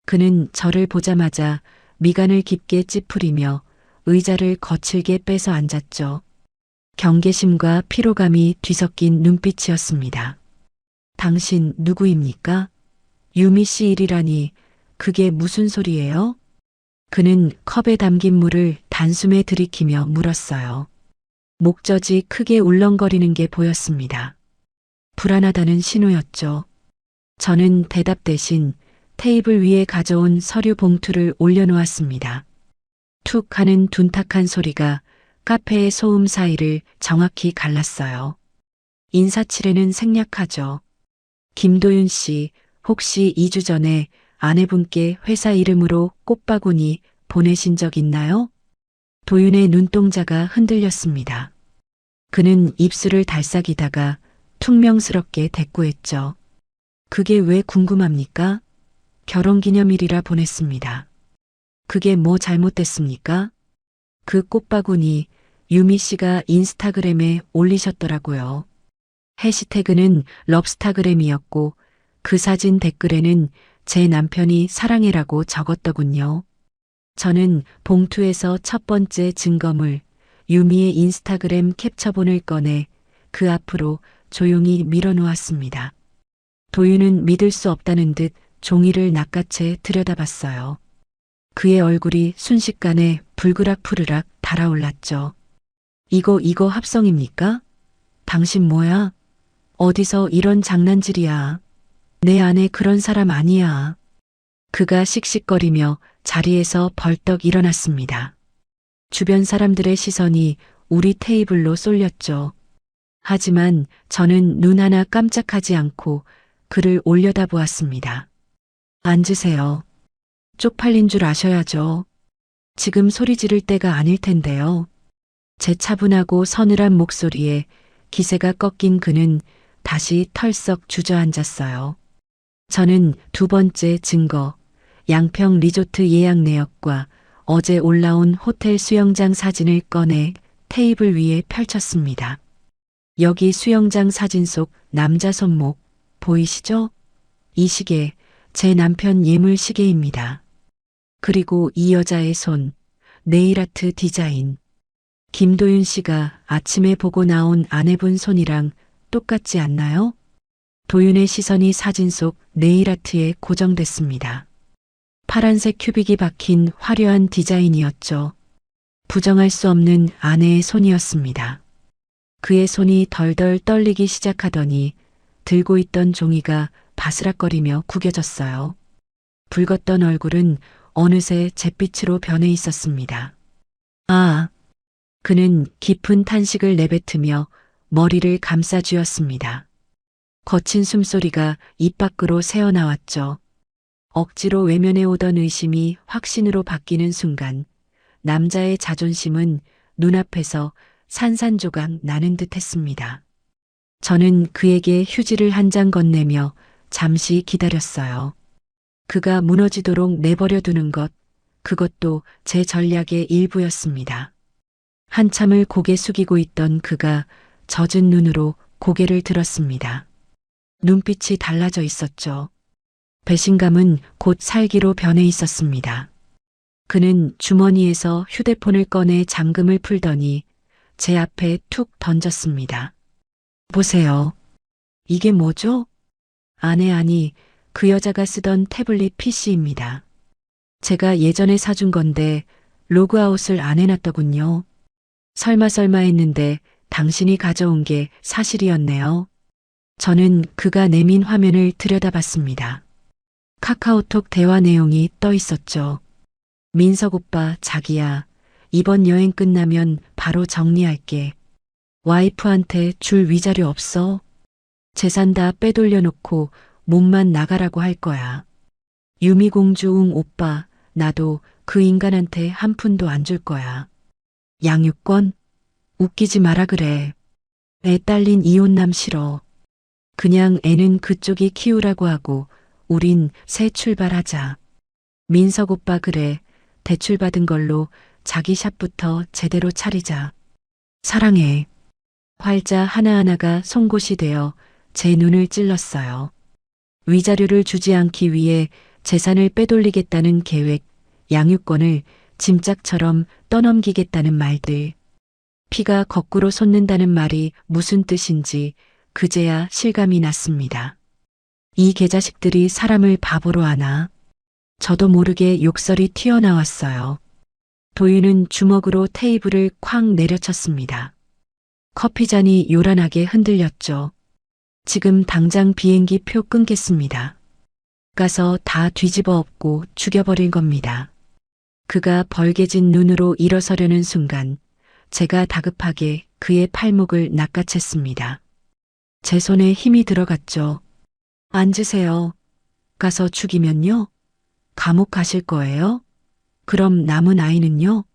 그는 저를 보자마자 미간을 깊게 찌푸리며 의자를 거칠게 빼서 앉았죠. 경계심과 피로감이 뒤섞인 눈빛이었습니다. 당신 누구입니까? 유미 씨 일이라니 그게 무슨 소리예요? 그는 컵에 담긴 물을 단숨에 들이키며 물었어요. 목젖이 크게 울렁거리는 게 보였습니다. 불안하다는 신호였죠. 저는 대답 대신 테이블 위에 가져온 서류 봉투를 올려놓았습니다. 툭 하는 둔탁한 소리가 카페의 소음 사이를 정확히 갈랐어요. 인사치레는 생략하죠. 김도윤 씨, 혹시 2주 전에 아내분께 회사 이름으로 꽃바구니 보내신 적 있나요? 도윤의 눈동자가 흔들렸습니다. 그는 입술을 달싹이다가 퉁명스럽게 대꾸했죠. 그게 왜 궁금합니까? 결혼기념일이라 보냈습니다. 그게 뭐 잘못됐습니까? 그 꽃바구니 유미 씨가 인스타그램에 올리셨더라고요. 해시태그는 럽스타그램이었고 그 사진 댓글에는 제 남편이 사랑해라고 적었더군요. 저는 봉투에서 첫 번째 증거물 유미의 인스타그램 캡처본을 꺼내 그 앞으로 조용히 밀어놓았습니다. 도윤은 믿을 수 없다는 듯 종이를 낚아채 들여다봤어요. 그의 얼굴이 순식간에 불그락푸르락 달아올랐죠. 이거 합성입니까? 당신 뭐야? 어디서 이런 장난질이야? 내 아내 그런 사람 아니야. 그가 씩씩거리며 자리에서 벌떡 일어났습니다. 주변 사람들의 시선이 우리 테이블로 쏠렸죠. 하지만 저는 눈 하나 깜짝하지 않고 그를 올려다보았습니다. 앉으세요. 쪽팔린 줄 아셔야죠. 지금 소리 지를 때가 아닐 텐데요. 제 차분하고 서늘한 목소리에 기세가 꺾인 그는 다시 털썩 주저앉았어요. 저는 두 번째 증거, 양평 리조트 예약 내역과 어제 올라온 호텔 수영장 사진을 꺼내 테이블 위에 펼쳤습니다. 여기 수영장 사진 속 남자 손목 보이시죠? 이 시계 제 남편 예물 시계입니다. 그리고 이 여자의 손, 네일아트 디자인. 김도윤 씨가 아침에 보고 나온 아내분 손이랑 똑같지 않나요? 도윤의 시선이 사진 속 네일아트에 고정됐습니다. 파란색 큐빅이 박힌 화려한 디자인이었죠. 부정할 수 없는 아내의 손이었습니다. 그의 손이 덜덜 떨리기 시작하더니 들고 있던 종이가 바스락거리며 구겨졌어요. 붉었던 얼굴은 어느새 잿빛으로 변해 있었습니다. 아, 그는 깊은 탄식을 내뱉으며 머리를 감싸 쥐었습니다. 거친 숨소리가 입 밖으로 새어나왔죠. 억지로 외면해 오던 의심이 확신으로 바뀌는 순간 남자의 자존심은 눈앞에서 산산조각 나는 듯 했습니다. 저는 그에게 휴지를 한 장 건네며 잠시 기다렸어요. 그가 무너지도록 내버려 두는 것, 그것도 제 전략의 일부였습니다. 한참을 고개 숙이고 있던 그가 젖은 눈으로 고개를 들었습니다. 눈빛이 달라져 있었죠. 배신감은 곧 살기로 변해 있었습니다. 그는 주머니에서 휴대폰을 꺼내 잠금을 풀더니 제 앞에 툭 던졌습니다. 보세요. 이게 뭐죠? 아니, 그 여자가 쓰던 태블릿 PC입니다. 제가 예전에 사준 건데 로그아웃을 안 해놨더군요. 설마 했는데 당신이 가져온 게 사실이었네요. 저는 그가 내민 화면을 들여다봤습니다. 카카오톡 대화 내용이 떠 있었죠. 민석 오빠, 자기야. 이번 여행 끝나면 바로 정리할게. 와이프한테 줄 위자료 없어? 재산 다 빼돌려놓고 몸만 나가라고 할 거야. 유미공주 응 오빠, 나도 그 인간한테 한 푼도 안 줄 거야. 양육권? 웃기지 마라 그래. 애 딸린 이혼남 싫어. 그냥 애는 그쪽이 키우라고 하고 우린 새 출발하자. 민석 오빠 그래. 대출 받은 걸로 자기 샵부터 제대로 차리자. 사랑해. 활자 하나하나가 송곳이 되어 제 눈을 찔렀어요. 위자료를 주지 않기 위해 재산을 빼돌리겠다는 계획, 양육권을 짐짝처럼 떠넘기겠다는 말들. 피가 거꾸로 솟는다는 말이 무슨 뜻인지 그제야 실감이 났습니다. 이 개자식들이 사람을 바보로 하나? 저도 모르게 욕설이 튀어나왔어요. 도윤은 주먹으로 테이블을 쾅 내려쳤습니다. 커피잔이 요란하게 흔들렸죠. 지금 당장 비행기 표 끊겠습니다. 가서 다 뒤집어 엎고 죽여버릴 겁니다. 그가 벌개진 눈으로 일어서려는 순간 제가 다급하게 그의 팔목을 낚아챘습니다. 제 손에 힘이 들어갔죠. 앉으세요. 가서 죽이면요? 감옥 가실 거예요? 그럼 남은 아이는요?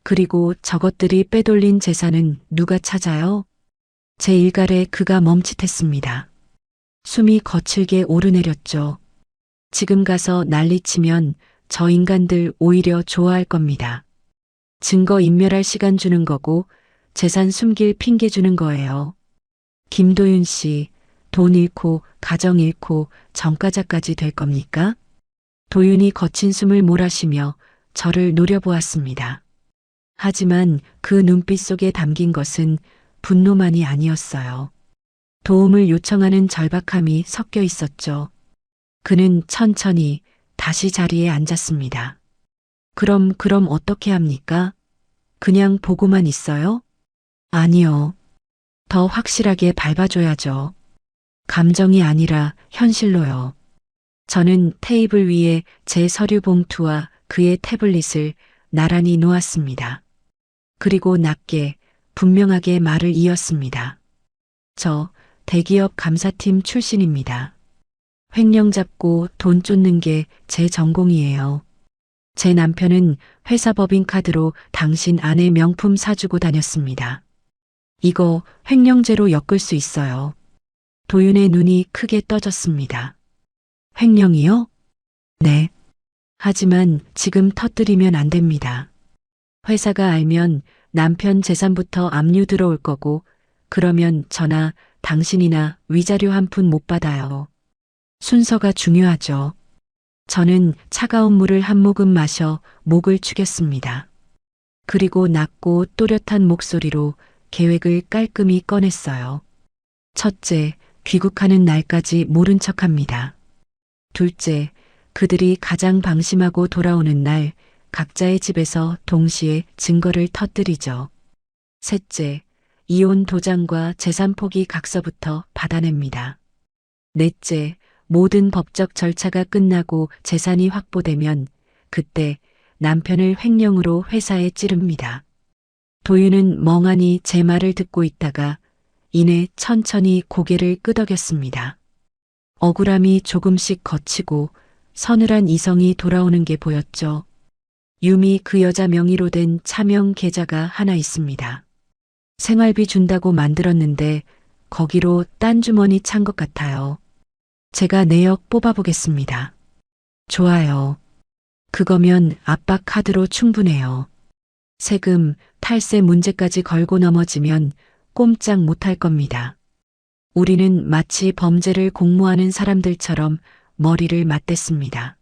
그리고 저것들이 빼돌린 재산은 누가 찾아요? 제 일갈에 그가 멈칫했습니다. 숨이 거칠게 오르내렸죠. 지금 가서 난리치면 저 인간들 오히려 좋아할 겁니다. 증거 인멸할 시간 주는 거고 재산 숨길 핑계 주는 거예요. 김도윤 씨, 돈 잃고 가정 잃고 전과자까지 될 겁니까? 도윤이 거친 숨을 몰아쉬며 저를 노려보았습니다. 하지만 그 눈빛 속에 담긴 것은 분노만이 아니었어요. 도움을 요청하는 절박함이 섞여 있었죠. 그는 천천히 다시 자리에 앉았습니다. 그럼 어떻게 합니까? 그냥 보고만 있어요? 아니요. 더 확실하게 밟아줘야죠. 감정이 아니라 현실로요. 저는 테이블 위에 제 서류 봉투와 그의 태블릿을 나란히 놓았습니다. 그리고 낮게 분명하게 말을 이었습니다. 저 대기업 감사팀 출신입니다. 횡령 잡고 돈 쫓는 게 제 전공이에요. 제 남편은 회사 법인카드로 당신 아내 명품 사주고 다녔습니다. 이거 횡령죄로 엮을 수 있어요. 도윤의 눈이 크게 떠졌습니다. 횡령이요? 네. 하지만 지금 터뜨리면 안 됩니다. 회사가 알면 남편 재산부터 압류 들어올 거고 그러면 저나 당신이나 위자료 한 푼 못 받아요. 순서가 중요하죠. 저는 차가운 물을 한 모금 마셔 목을 축였습니다. 그리고 낮고 또렷한 목소리로 계획을 깔끔히 꺼냈어요. 첫째, 귀국하는 날까지 모른 척합니다. 둘째, 그들이 가장 방심하고 돌아오는 날 각자의 집에서 동시에 증거를 터뜨리죠. 셋째, 이혼 도장과 재산 포기 각서부터 받아냅니다. 넷째, 모든 법적 절차가 끝나고 재산이 확보되면 그때 남편을 횡령으로 회사에 찌릅니다. 도윤은 멍하니 제 말을 듣고 있다가 이내 천천히 고개를 끄덕였습니다. 억울함이 조금씩 걷히고 서늘한 이성이 돌아오는 게 보였죠. 유미 그 여자 명의로 된 차명 계좌가 하나 있습니다. 생활비 준다고 만들었는데 거기로 딴 주머니 찬 것 같아요. 제가 내역 뽑아보겠습니다. 좋아요. 그거면 아빠 카드로 충분해요. 세금, 탈세 문제까지 걸고 넘어지면 꼼짝 못할 겁니다. 우리는 마치 범죄를 공모하는 사람들처럼 머리를 맞댔습니다.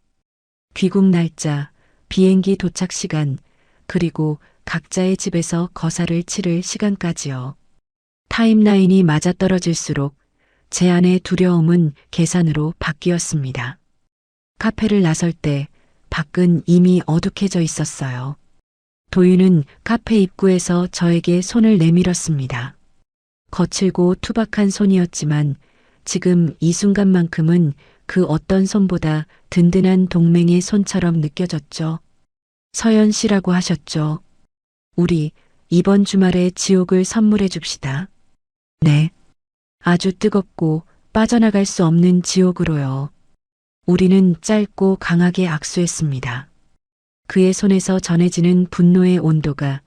귀국 날짜, 비행기 도착 시간, 그리고 각자의 집에서 거사를 치를 시간까지요. 타임라인이 맞아떨어질수록 제 안의 두려움은 계산으로 바뀌었습니다. 카페를 나설 때 밖은 이미 어둑해져 있었어요. 도윤은 카페 입구에서 저에게 손을 내밀었습니다. 거칠고 투박한 손이었지만 지금 이 순간만큼은 그 어떤 손보다 든든한 동맹의 손처럼 느껴졌죠. 서연 씨라고 하셨죠. 우리 이번 주말에 지옥을 선물해 줍시다. 네. 아주 뜨겁고 빠져나갈 수 없는 지옥으로요. 우리는 짧고 강하게 악수했습니다. 그의 손에서 전해지는 분노의 온도가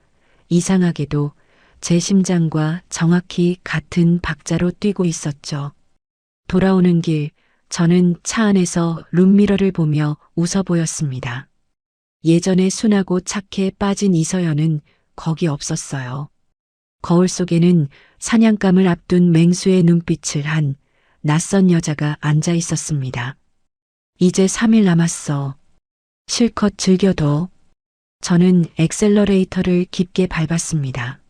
이상하게도 제 심장과 정확히 같은 박자로 뛰고 있었죠. 돌아오는 길, 저는 차 안에서 룸미러를 보며 웃어 보였습니다. 예전에 순하고 착해 빠진 이서연은 거기 없었어요. 거울 속에는 사냥감을 앞둔 맹수의 눈빛을 한 낯선 여자가 앉아 있었습니다. 이제 3일 남았어. 실컷 즐겨둬. 저는 엑셀러레이터를 깊게 밟았습니다.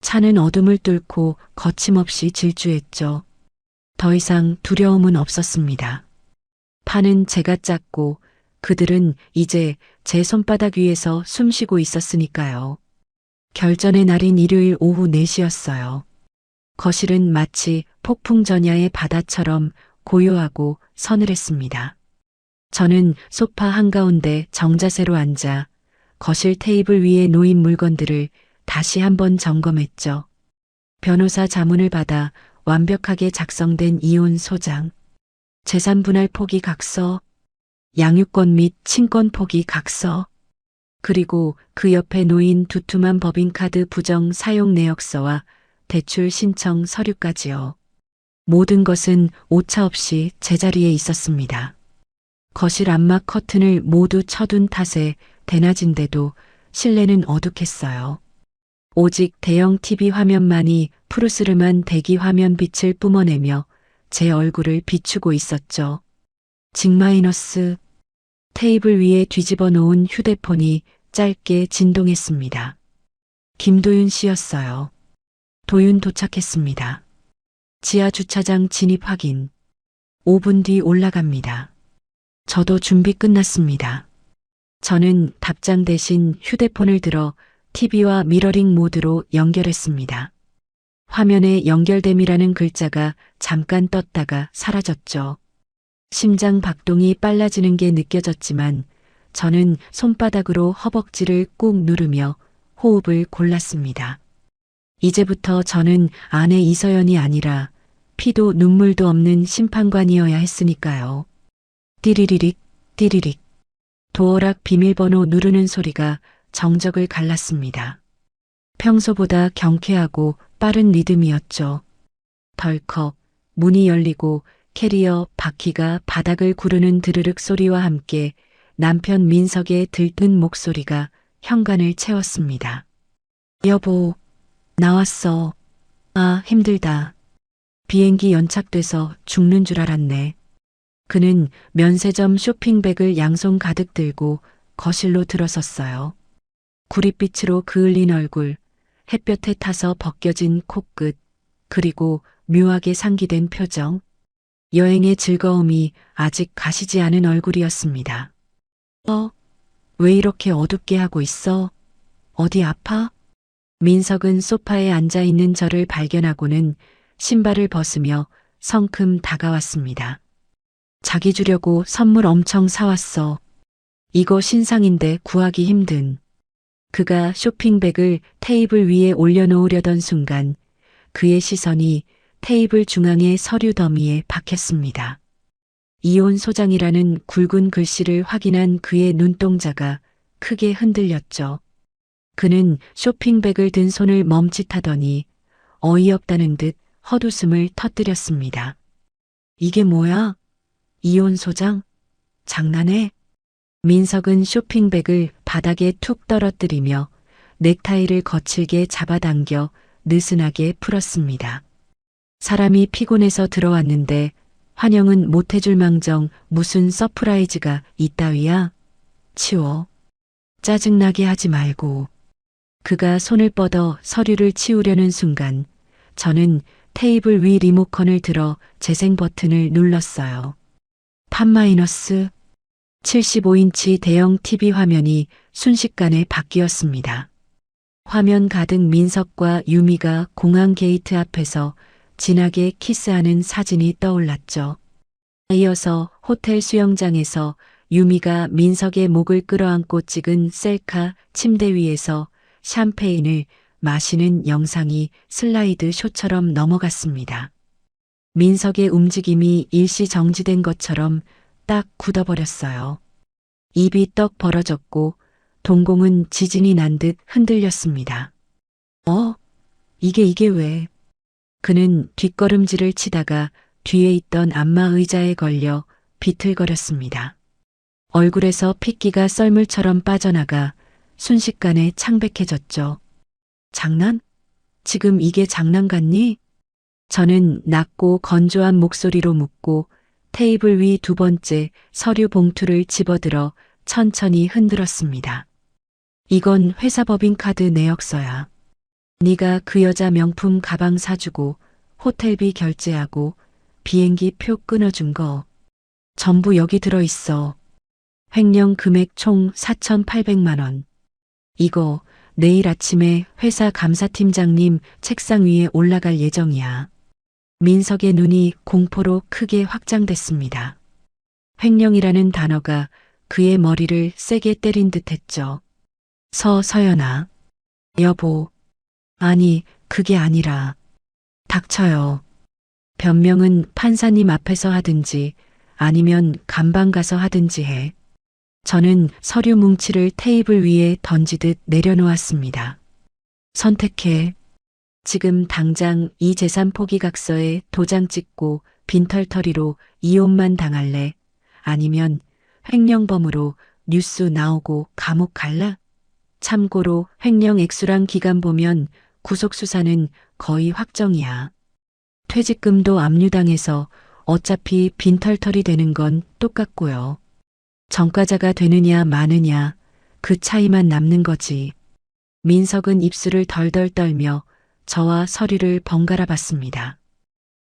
차는 어둠을 뚫고 거침없이 질주했죠. 더 이상 두려움은 없었습니다. 판은 제가 짰고 그들은 이제 제 손바닥 위에서 숨쉬고 있었으니까요. 결전의 날인 일요일 오후 4시였어요. 거실은 마치 폭풍 전야의 바다처럼 고요하고 서늘했습니다. 저는 소파 한가운데 정자세로 앉아 거실 테이블 위에 놓인 물건들을 다시 한번 점검했죠. 변호사 자문을 받아 완벽하게 작성된 이혼 소장, 재산 분할 포기 각서, 양육권 및 친권 포기 각서, 그리고 그 옆에 놓인 두툼한 법인카드 부정 사용 내역서와 대출 신청 서류까지요. 모든 것은 오차없이 제자리에 있었습니다. 거실 안막 커튼을 모두 쳐둔 탓에 대낮인데도 실내는 어둑했어요. 오직 대형 TV 화면만이 푸르스름한 대기 화면 빛을 뿜어내며 제 얼굴을 비추고 있었죠. 징마이너스. 테이블 위에 뒤집어 놓은 휴대폰이 짧게 진동했습니다. 김도윤 씨였어요. 도윤 도착했습니다. 지하 주차장 진입 확인. 5분 뒤 올라갑니다. 저도 준비 끝났습니다. 저는 답장 대신 휴대폰을 들어 TV와 미러링 모드로 연결했습니다. 화면에 연결됨이라는 글자가 잠깐 떴다가 사라졌죠. 심장 박동이 빨라지는 게 느껴졌지만 저는 손바닥으로 허벅지를 꾹 누르며 호흡을 골랐습니다. 이제부터 저는 아내 이서연이 아니라 피도 눈물도 없는 심판관이어야 했으니까요. 띠리리릭, 띠리릭. 도어락 비밀번호 누르는 소리가 정적을 갈랐습니다. 평소보다 경쾌하고 빠른 리듬이었죠. 덜컥 문이 열리고 캐리어 바퀴가 바닥을 구르는 드르륵 소리와 함께 남편 민석의 들뜬 목소리가 현관을 채웠습니다. 여보, 나왔어. 아, 힘들다. 비행기 연착돼서 죽는 줄 알았네. 그는 면세점 쇼핑백을 양손 가득 들고 거실로 들어섰어요. 구릿빛으로 그을린 얼굴, 햇볕에 타서 벗겨진 코끝, 그리고 묘하게 상기된 표정. 여행의 즐거움이 아직 가시지 않은 얼굴이었습니다. 왜 이렇게 어둡게 하고 있어? 어디 아파? 민석은 소파에 앉아 있는 저를 발견하고는 신발을 벗으며 성큼 다가왔습니다. 자기 주려고 선물 엄청 사왔어. 이거 신상인데 구하기 힘든. 그가 쇼핑백을 테이블 위에 올려놓으려던 순간 그의 시선이 테이블 중앙의 서류 더미에 박혔습니다. 이혼 소장이라는 굵은 글씨를 확인한 그의 눈동자가 크게 흔들렸죠. 그는 쇼핑백을 든 손을 멈칫하더니 어이없다는 듯 헛웃음을 터뜨렸습니다. 이게 뭐야? 이혼 소장? 장난해? 민석은 쇼핑백을 바닥에 툭 떨어뜨리며 넥타이를 거칠게 잡아당겨 느슨하게 풀었습니다. 사람이 피곤해서 들어왔는데 환영은 못해줄 망정 무슨 서프라이즈가 있다위야? 치워. 짜증나게 하지 말고. 그가 손을 뻗어 서류를 치우려는 순간 저는 테이블 위 리모컨을 들어 재생 버튼을 눌렀어요. 팝마이너스 75인치 대형 TV 화면이 순식간에 바뀌었습니다. 화면 가득 민석과 유미가 공항 게이트 앞에서 진하게 키스하는 사진이 떠올랐죠. 이어서 호텔 수영장에서 유미가 민석의 목을 끌어안고 찍은 셀카 침대 위에서 샴페인을 마시는 영상이 슬라이드 쇼처럼 넘어갔습니다. 민석의 움직임이 일시 정지된 것처럼 딱 굳어버렸어요. 입이 떡 벌어졌고 동공은 지진이 난 듯 흔들렸습니다. 이게 왜? 그는 뒷걸음질을 치다가 뒤에 있던 안마 의자에 걸려 비틀거렸습니다. 얼굴에서 핏기가 썰물처럼 빠져나가 순식간에 창백해졌죠. 장난? 지금 이게 장난 같니? 저는 낮고 건조한 목소리로 묻고 테이블 위 두 번째 서류 봉투를 집어들어 천천히 흔들었습니다. 이건 회사 법인카드 내역서야. 네가 그 여자 명품 가방 사주고 호텔비 결제하고 비행기 표 끊어준 거 전부 여기 들어있어. 횡령 금액 총 4,800만 원. 이거 내일 아침에 회사 감사팀장님 책상 위에 올라갈 예정이야. 민석의 눈이 공포로 크게 확장됐습니다. 횡령이라는 단어가 그의 머리를 세게 때린 듯 했죠. 서연아. 여보. 아니, 그게 아니라. 닥쳐요. 변명은 판사님 앞에서 하든지 아니면 감방 가서 하든지 해. 저는 서류 뭉치를 테이블 위에 던지듯 내려놓았습니다. 선택해. 지금 당장 이 재산 포기각서에 도장 찍고 빈털터리로 이혼만 당할래? 아니면 횡령범으로 뉴스 나오고 감옥 갈라? 참고로 횡령 액수랑 기간 보면 구속수사는 거의 확정이야. 퇴직금도 압류당해서 어차피 빈털터리 되는 건 똑같고요. 전과자가 되느냐 마느냐 그 차이만 남는 거지. 민석은 입술을 덜덜 떨며 저와 서류를 번갈아 봤습니다.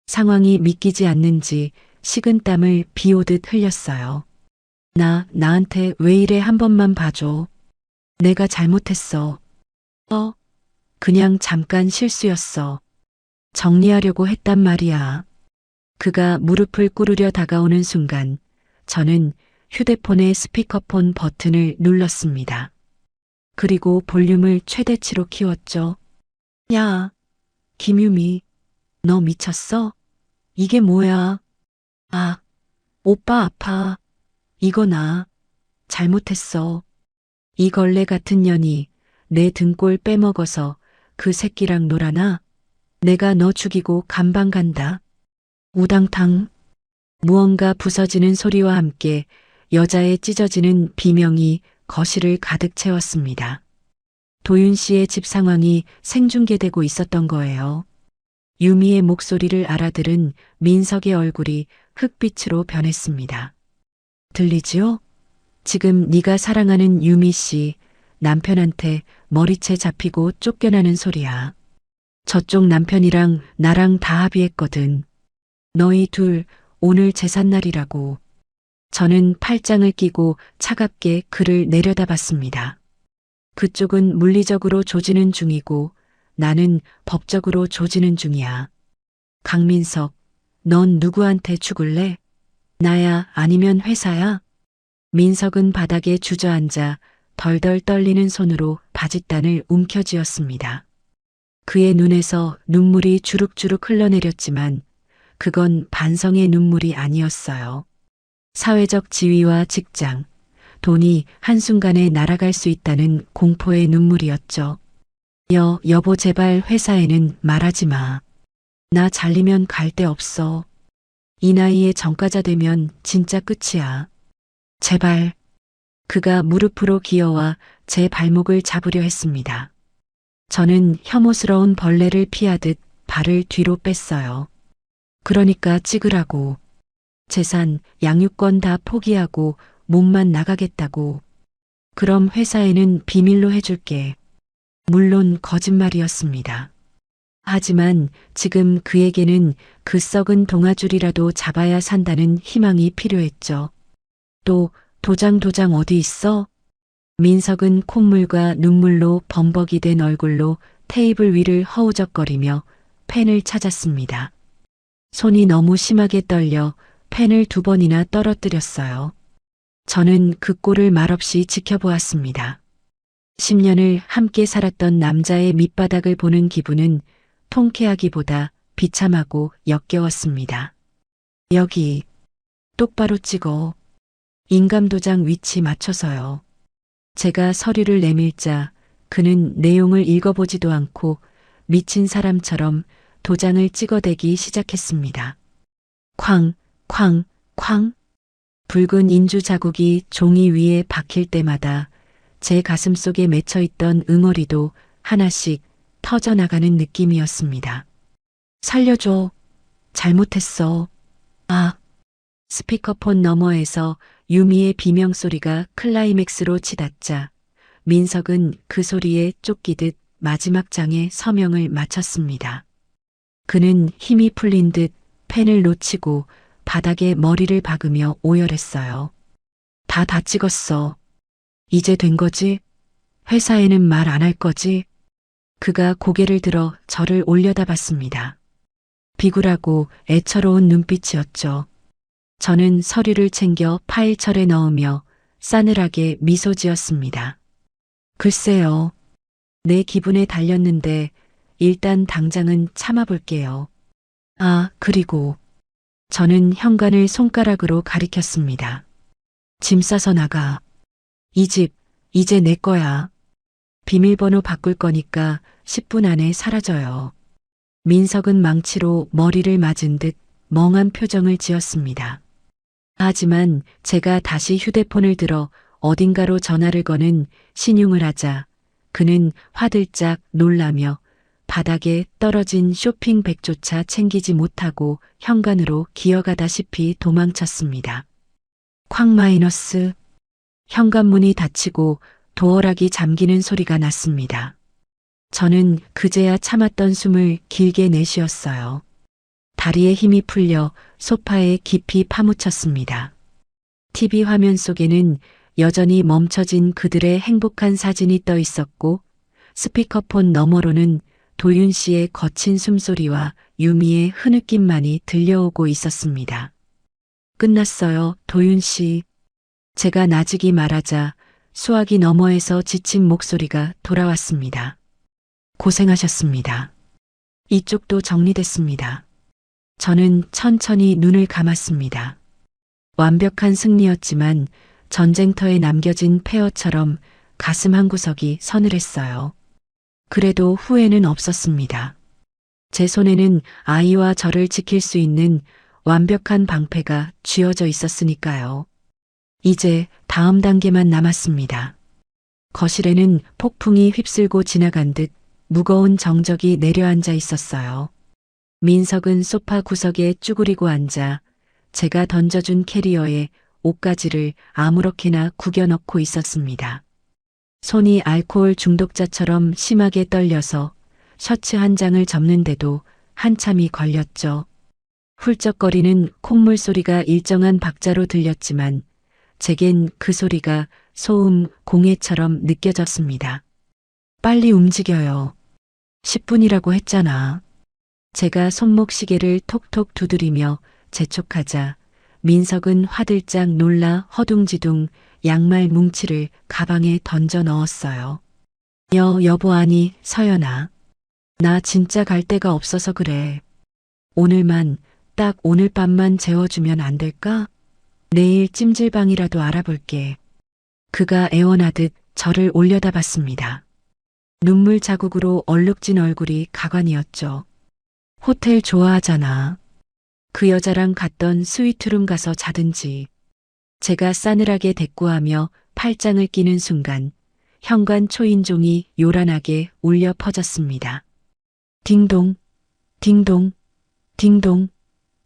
상황이 믿기지 않는지 식은땀을 비오듯 흘렸어요. 나한테 왜 이래 한 번만 봐줘. 내가 잘못했어. 그냥 잠깐 실수였어. 정리하려고 했단 말이야. 그가 무릎을 꿇으려 다가오는 순간 저는 휴대폰의 스피커폰 버튼을 눌렀습니다. 그리고 볼륨을 최대치로 키웠죠. 야, 김유미, 너 미쳤어? 이게 뭐야? 오빠 아파. 이거 나 잘못했어. 이 걸레 같은 년이 내 등골 빼먹어서 그 새끼랑 놀아나? 내가 너 죽이고 감방 간다. 우당탕. 무언가 부서지는 소리와 함께 여자의 찢어지는 비명이 거실을 가득 채웠습니다. 도윤 씨의 집 상황이 생중계되고 있었던 거예요. 유미의 목소리를 알아들은 민석의 얼굴이 흑빛으로 변했습니다. 들리지요? 지금 네가 사랑하는 유미 씨, 남편한테 머리채 잡히고 쫓겨나는 소리야. 저쪽 남편이랑 나랑 다 합의했거든. 너희 둘 오늘 제삿날이라고. 저는 팔짱을 끼고 차갑게 그를 내려다봤습니다. 그쪽은 물리적으로 조지는 중이고 나는 법적으로 조지는 중이야. 강민석, 넌 누구한테 죽을래? 나야 아니면 회사야? 민석은 바닥에 주저앉아 덜덜 떨리는 손으로 바짓단을 움켜쥐었습니다. 그의 눈에서 눈물이 주룩주룩 흘러내렸지만 그건 반성의 눈물이 아니었어요. 사회적 지위와 직장, 돈이 한순간에 날아갈 수 있다는 공포의 눈물이었죠. 여보 제발 회사에는 말하지 마. 나 잘리면 갈 데 없어. 이 나이에 전과자 되면 진짜 끝이야. 제발. 그가 무릎으로 기어와 제 발목을 잡으려 했습니다. 저는 혐오스러운 벌레를 피하듯 발을 뒤로 뺐어요. 그러니까 찍으라고. 재산, 양육권 다 포기하고 몸만 나가겠다고. 그럼 회사에는 비밀로 해줄게. 물론 거짓말이었습니다. 하지만 지금 그에게는 그 썩은 동아줄이라도 잡아야 산다는 희망이 필요했죠. 또 도장 어디 있어? 민석은 콧물과 눈물로 범벅이 된 얼굴로 테이블 위를 허우적거리며 펜을 찾았습니다. 손이 너무 심하게 떨려 펜을 2번이나 떨어뜨렸어요. 저는 그 꼴을 말없이 지켜보았습니다. 10년을 함께 살았던 남자의 밑바닥을 보는 기분은 통쾌하기보다 비참하고 역겨웠습니다. 여기 똑바로 찍어. 인감도장 위치 맞춰서요. 제가 서류를 내밀자 그는 내용을 읽어보지도 않고 미친 사람처럼 도장을 찍어대기 시작했습니다. 쾅, 쾅, 쾅. 붉은 인주 자국이 종이 위에 박힐 때마다 제 가슴 속에 맺혀있던 응어리도 하나씩 터져나가는 느낌이었습니다. 살려줘. 잘못했어. 아. 스피커폰 너머에서 유미의 비명소리가 클라이맥스로 치닫자 민석은 그 소리에 쫓기듯 마지막 장에 서명을 마쳤습니다. 그는 힘이 풀린 듯 펜을 놓치고 바닥에 머리를 박으며 오열했어요. 다 찍었어. 이제 된 거지? 회사에는 말 안 할 거지? 그가 고개를 들어 저를 올려다봤습니다. 비굴하고 애처로운 눈빛이었죠. 저는 서류를 챙겨 파일철에 넣으며 싸늘하게 미소 지었습니다. 글쎄요. 내 기분에 달렸는데 일단 당장은 참아볼게요. 아, 그리고 저는 현관을 손가락으로 가리켰습니다. 짐 싸서 나가. 이 집 이제 내 거야. 비밀번호 바꿀 거니까 10분 안에 사라져요. 민석은 망치로 머리를 맞은 듯 멍한 표정을 지었습니다. 하지만 제가 다시 휴대폰을 들어 어딘가로 전화를 거는 신용을 하자 그는 화들짝 놀라며 바닥에 떨어진 쇼핑백조차 챙기지 못하고 현관으로 기어가다시피 도망쳤습니다. 쾅 마이너스. 현관문이 닫히고 도어락이 잠기는 소리가 났습니다. 저는 그제야 참았던 숨을 길게 내쉬었어요. 다리에 힘이 풀려 소파에 깊이 파묻혔습니다. TV 화면 속에는 여전히 멈춰진 그들의 행복한 사진이 떠 있었고 스피커폰 너머로는 도윤 씨의 거친 숨소리와 유미의 흐느낌만이 들려오고 있었습니다. 끝났어요, 도윤 씨. 제가 나직이 말하자 수화기 너머에서 지친 목소리가 돌아왔습니다. 고생하셨습니다. 이쪽도 정리됐습니다. 저는 천천히 눈을 감았습니다. 완벽한 승리였지만 전쟁터에 남겨진 폐허처럼 가슴 한구석이 서늘했어요. 그래도 후회는 없었습니다. 제 손에는 아이와 저를 지킬 수 있는 완벽한 방패가 쥐어져 있었으니까요. 이제 다음 단계만 남았습니다. 거실에는 폭풍이 휩쓸고 지나간 듯 무거운 정적이 내려앉아 있었어요. 민석은 소파 구석에 쭈그리고 앉아 제가 던져준 캐리어에 옷가지를 아무렇게나 구겨 넣고 있었습니다. 손이 알코올 중독자처럼 심하게 떨려서 셔츠 한 장을 접는데도 한참이 걸렸죠. 훌쩍거리는 콧물 소리가 일정한 박자로 들렸지만 제겐 그 소리가 소음, 공해처럼 느껴졌습니다. 빨리 움직여요. 10분이라고 했잖아. 제가 손목 시계를 톡톡 두드리며 재촉하자 민석은 화들짝 놀라 허둥지둥 양말 뭉치를 가방에 던져 넣었어요. 여보 아니 서연아. 나 진짜 갈 데가 없어서 그래. 오늘만 딱 오늘 밤만 재워주면 안 될까? 내일 찜질방이라도 알아볼게. 그가 애원하듯 저를 올려다봤습니다. 눈물 자국으로 얼룩진 얼굴이 가관이었죠. 호텔 좋아하잖아. 그 여자랑 갔던 스위트룸 가서 자든지. 제가 싸늘하게 대꾸하며 팔짱을 끼는 순간 현관 초인종이 요란하게 울려 퍼졌습니다. 딩동, 딩동, 딩동,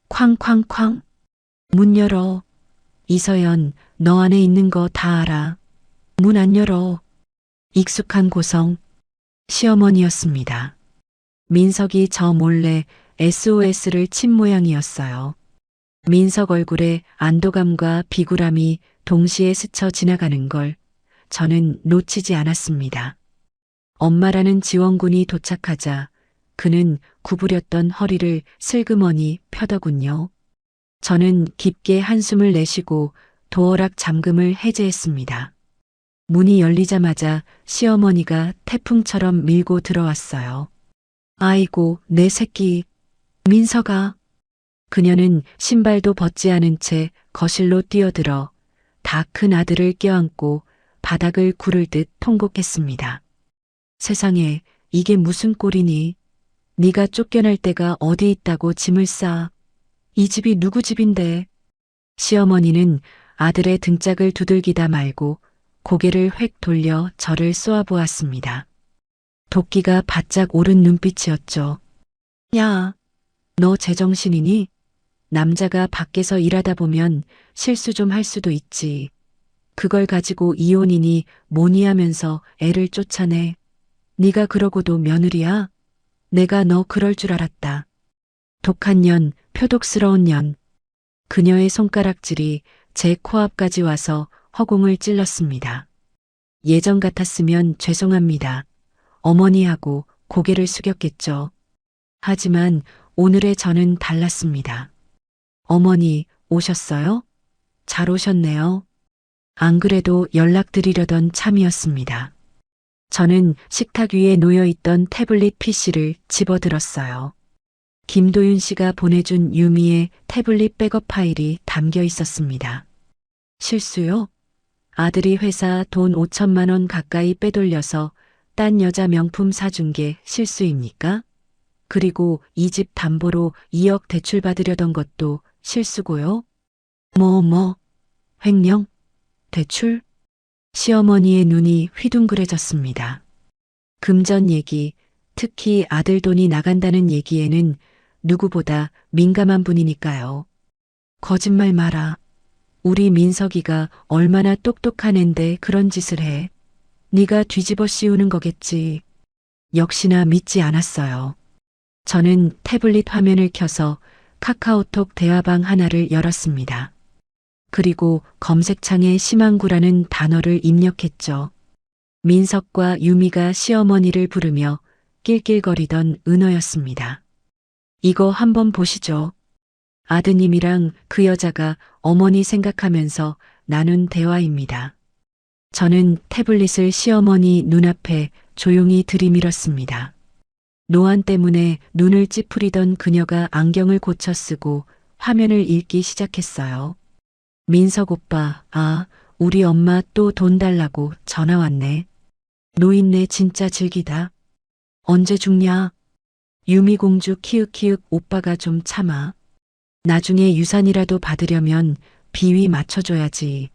쾅쾅쾅. 문 열어. 이서연, 너 안에 있는 거 다 알아. 문 안 열어. 익숙한 고성. 시어머니였습니다. 민석이 저 몰래 SOS를 친 모양이었어요. 민석 얼굴에 안도감과 비굴함이 동시에 스쳐 지나가는 걸 저는 놓치지 않았습니다. 엄마라는 지원군이 도착하자 그는 구부렸던 허리를 슬그머니 펴더군요. 저는 깊게 한숨을 내쉬고 도어락 잠금을 해제했습니다. 문이 열리자마자 시어머니가 태풍처럼 밀고 들어왔어요. 아이고, 내 새끼. 민석아. 그녀는 신발도 벗지 않은 채 거실로 뛰어들어 다 큰 아들을 껴안고 바닥을 구를 듯 통곡했습니다. 세상에, 이게 무슨 꼴이니? 네가 쫓겨날 데가 어디 있다고 짐을 싸. 이 집이 누구 집인데. 시어머니는 아들의 등짝을 두들기다 말고 고개를 획 돌려 저를 쏘아보았습니다. 도끼가 바짝 오른 눈빛이었죠. 야, 너 제정신이니? 남자가 밖에서 일하다 보면 실수 좀 할 수도 있지. 그걸 가지고 이혼이니 뭐니 하면서 애를 쫓아내. 네가 그러고도 며느리야? 내가 너 그럴 줄 알았다. 독한 년, 표독스러운 년. 그녀의 손가락질이 제 코앞까지 와서 허공을 찔렀습니다. 예전 같았으면 죄송합니다. 어머니하고 고개를 숙였겠죠. 하지만 오늘의 저는 달랐습니다. 어머니, 오셨어요? 잘 오셨네요. 안 그래도 연락드리려던 참이었습니다. 저는 식탁 위에 놓여있던 태블릿 PC를 집어들었어요. 김도윤 씨가 보내준 유미의 태블릿 백업 파일이 담겨 있었습니다. 실수요? 아들이 회사 돈 5천만 원 가까이 빼돌려서 딴 여자 명품 사준 게 실수입니까? 그리고 이 집 담보로 2억 대출 받으려던 것도 실수고요? 횡령? 대출? 시어머니의 눈이 휘둥그레졌습니다. 금전 얘기, 특히 아들 돈이 나간다는 얘기에는 누구보다 민감한 분이니까요. 거짓말 마라. 우리 민석이가 얼마나 똑똑한 앤데 그런 짓을 해. 네가 뒤집어 씌우는 거겠지. 역시나 믿지 않았어요. 저는 태블릿 화면을 켜서 카카오톡 대화방 하나를 열었습니다. 그리고 검색창에 심한구라는 단어를 입력했죠. 민석과 유미가 시어머니를 부르며 낄낄거리던 은어였습니다. 이거 한번 보시죠. 아드님이랑 그 여자가 어머니 생각하면서 나눈 대화입니다. 저는 태블릿을 시어머니 눈앞에 조용히 들이밀었습니다. 노안 때문에 눈을 찌푸리던 그녀가 안경을 고쳐 쓰고 화면을 읽기 시작했어요. 민석 오빠, 우리 엄마 또 돈 달라고 전화 왔네. 노인네 진짜 즐기다. 언제 죽냐? 유미공주 키읔키읔 오빠가 좀 참아. 나중에 유산이라도 받으려면 비위 맞춰줘야지.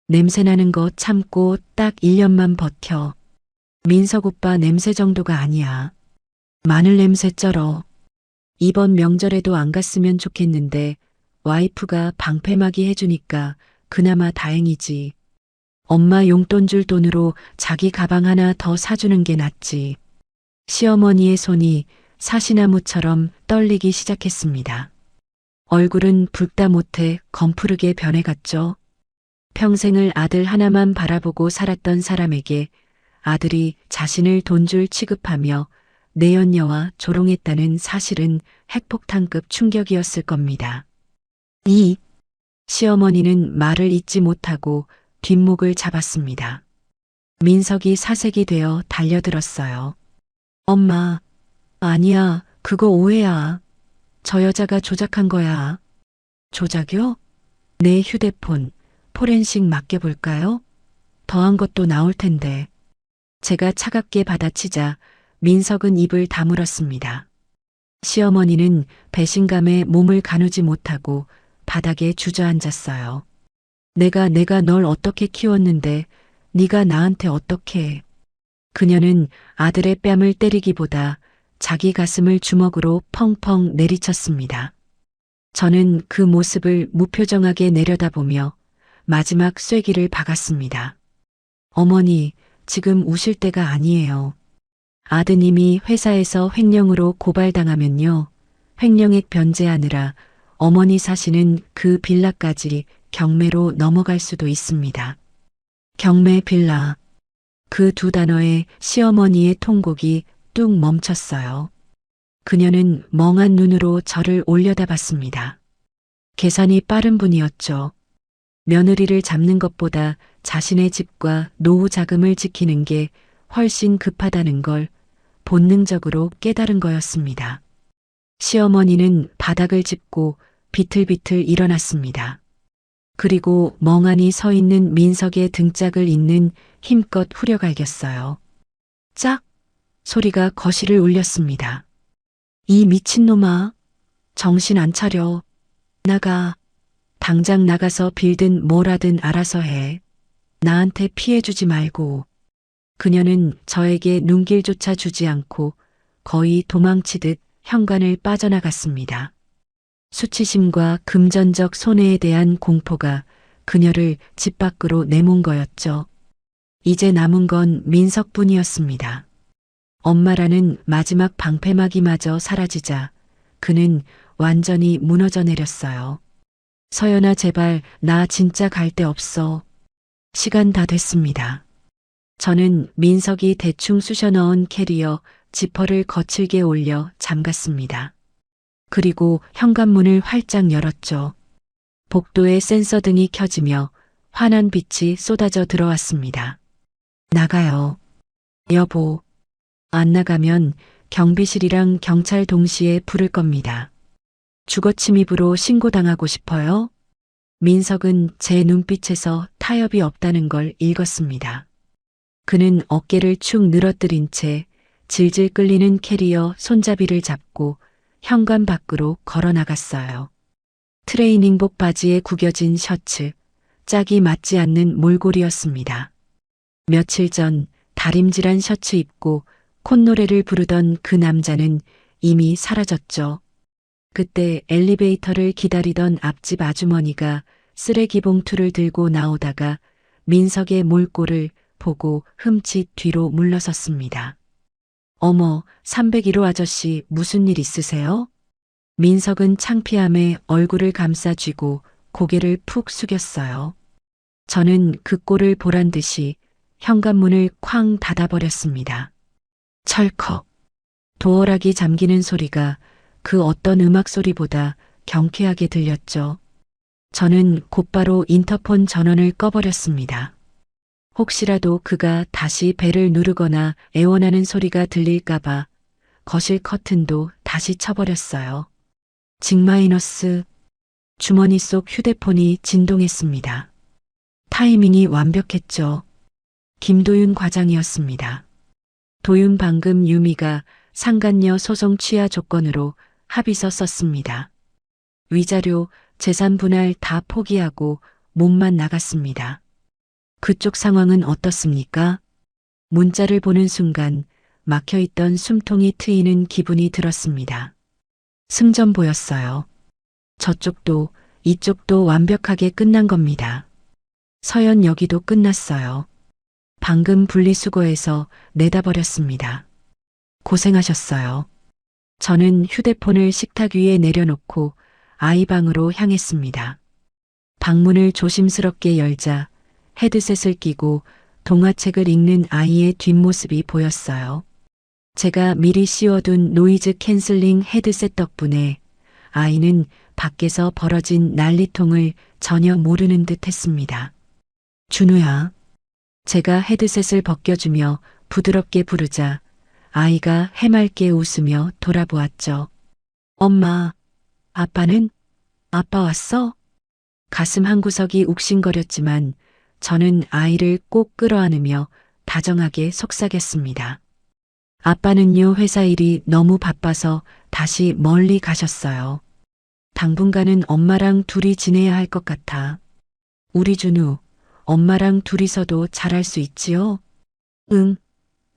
냄새나는 거 참고 딱 1년만 버텨. 민석 오빠 냄새 정도가 아니야. 마늘 냄새 쩔어. 이번 명절에도 안 갔으면 좋겠는데 와이프가 방패막이 해주니까 그나마 다행이지. 엄마 용돈 줄 돈으로 자기 가방 하나 더 사주는 게 낫지. 시어머니의 손이 사시나무처럼 떨리기 시작했습니다. 얼굴은 붉다 못해 검푸르게 변해갔죠. 평생을 아들 하나만 바라보고 살았던 사람에게 아들이 자신을 돈줄 취급하며 내연녀와 조롱했다는 사실은 핵폭탄급 충격이었을 겁니다. 시어머니는 말을 잇지 못하고 뒷목을 잡았습니다. 민석이 사색이 되어 달려들었어요. 엄마, 아니야, 그거 오해야. 저 여자가 조작한 거야. 조작이요? 내 휴대폰, 포렌식 맡겨볼까요? 더한 것도 나올 텐데. 제가 차갑게 받아치자 민석은 입을 다물었습니다. 시어머니는 배신감에 몸을 가누지 못하고 바닥에 주저앉았어요. 내가 널 어떻게 키웠는데 네가 나한테 어떻게 해. 그녀는 아들의 뺨을 때리기보다 자기 가슴을 주먹으로 펑펑 내리쳤습니다. 저는 그 모습을 무표정하게 내려다보며 마지막 쐐기를 박았습니다. 어머니, 지금 우실 때가 아니에요. 아드님이 회사에서 횡령으로 고발당하면요. 횡령액 변제하느라 어머니 사시는 그 빌라까지 경매로 넘어갈 수도 있습니다. 경매 빌라. 그 두 단어에 시어머니의 통곡이 뚝 멈췄어요. 그녀는 멍한 눈으로 저를 올려다봤습니다. 계산이 빠른 분이었죠. 며느리를 잡는 것보다 자신의 집과 노후 자금을 지키는 게 훨씬 급하다는 걸 본능적으로 깨달은 거였습니다. 시어머니는 바닥을 짚고 비틀비틀 일어났습니다. 그리고 멍하니 서 있는 민석의 등짝을 잇는 힘껏 후려갈겼어요. 짝! 소리가 거실을 울렸습니다. 이 미친놈아, 정신 안 차려. 나가. 당장 나가서 빌든 뭘 하든 알아서 해. 나한테 피해주지 말고. 그녀는 저에게 눈길조차 주지 않고 거의 도망치듯 현관을 빠져나갔습니다. 수치심과 금전적 손해에 대한 공포가 그녀를 집 밖으로 내몬 거였죠. 이제 남은 건 민석뿐이었습니다. 엄마라는 마지막 방패막이마저 사라지자 그는 완전히 무너져 내렸어요. 서연아, 제발 나 진짜 갈 데 없어. 시간 다 됐습니다. 저는 민석이 대충 쑤셔 넣은 캐리어 지퍼를 거칠게 올려 잠갔습니다. 그리고 현관문을 활짝 열었죠. 복도에 센서 등이 켜지며 환한 빛이 쏟아져 들어왔습니다. 나가요. 여보. 안 나가면 경비실이랑 경찰 동시에 부를 겁니다. 주거침입으로 신고당하고 싶어요? 민석은 제 눈빛에서 타협이 없다는 걸 읽었습니다. 그는 어깨를 축 늘어뜨린 채 질질 끌리는 캐리어 손잡이를 잡고 현관 밖으로 걸어 나갔어요. 트레이닝복 바지에 구겨진 셔츠, 짝이 맞지 않는 몰골이었습니다. 며칠 전 다림질한 셔츠 입고 콧노래를 부르던 그 남자는 이미 사라졌죠. 그때 엘리베이터를 기다리던 앞집 아주머니가 쓰레기 봉투를 들고 나오다가 민석의 몰골을 보고 흠칫 뒤로 물러섰습니다. 어머, 301호 아저씨 무슨 일 있으세요? 민석은 창피함에 얼굴을 감싸 쥐고 고개를 푹 숙였어요. 저는 그 꼴을 보란 듯이 현관문을 쾅 닫아버렸습니다. 철컥. 도어락이 잠기는 소리가 그 어떤 음악 소리보다 경쾌하게 들렸죠. 저는 곧바로 인터폰 전원을 꺼버렸습니다. 혹시라도 그가 다시 벨을 누르거나 애원하는 소리가 들릴까봐 거실 커튼도 다시 쳐버렸어요. 직마이너스. 주머니 속 휴대폰이 진동했습니다. 타이밍이 완벽했죠. 김도윤 과장이었습니다. 도윤 방금 유미가 상간녀 소송 취하 조건으로 합의서 썼습니다. 위자료, 재산 분할 다 포기하고 몸만 나갔습니다. 그쪽 상황은 어떻습니까? 문자를 보는 순간 막혀있던 숨통이 트이는 기분이 들었습니다. 승전 보였어요. 저쪽도 이쪽도 완벽하게 끝난 겁니다. 서연 여기도 끝났어요. 방금 분리수거해서 내다 버렸습니다. 고생하셨어요. 저는 휴대폰을 식탁 위에 내려놓고 아이 방으로 향했습니다. 방문을 조심스럽게 열자 헤드셋을 끼고 동화책을 읽는 아이의 뒷모습이 보였어요. 제가 미리 씌워둔 노이즈 캔슬링 헤드셋 덕분에 아이는 밖에서 벌어진 난리통을 전혀 모르는 듯 했습니다. 준우야. 제가 헤드셋을 벗겨주며 부드럽게 부르자 아이가 해맑게 웃으며 돌아보았죠. 엄마, 아빠는? 아빠 왔어? 가슴 한구석이 욱신거렸지만 저는 아이를 꼭 끌어안으며 다정하게 속삭였습니다. 아빠는요, 회사 일이 너무 바빠서 다시 멀리 가셨어요. 당분간은 엄마랑 둘이 지내야 할 것 같아. 우리 준우, 엄마랑 둘이서도 잘할 수 있지요? 응,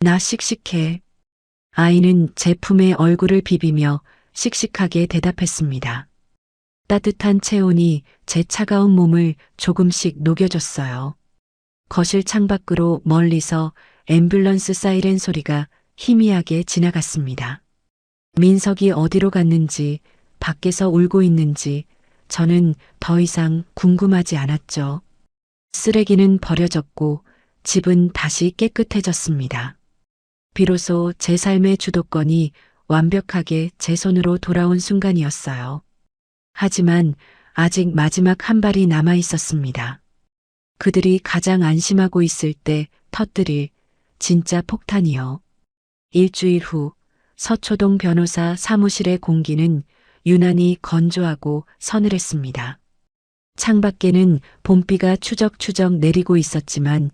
나 씩씩해. 아이는 제 품에 얼굴을 비비며 씩씩하게 대답했습니다. 따뜻한 체온이 제 차가운 몸을 조금씩 녹여줬어요. 거실 창밖으로 멀리서 앰뷸런스 사이렌 소리가 희미하게 지나갔습니다. 민석이 어디로 갔는지, 밖에서 울고 있는지 저는 더 이상 궁금하지 않았죠. 쓰레기는 버려졌고 집은 다시 깨끗해졌습니다. 비로소 제 삶의 주도권이 완벽하게 제 손으로 돌아온 순간이었어요. 하지만 아직 마지막 한 발이 남아 있었습니다. 그들이 가장 안심하고 있을 때 터뜨릴 진짜 폭탄이요. 일주일 후 서초동 변호사 사무실의 공기는 유난히 건조하고 서늘했습니다. 창밖에는 봄비가 추적추적 내리고 있었지만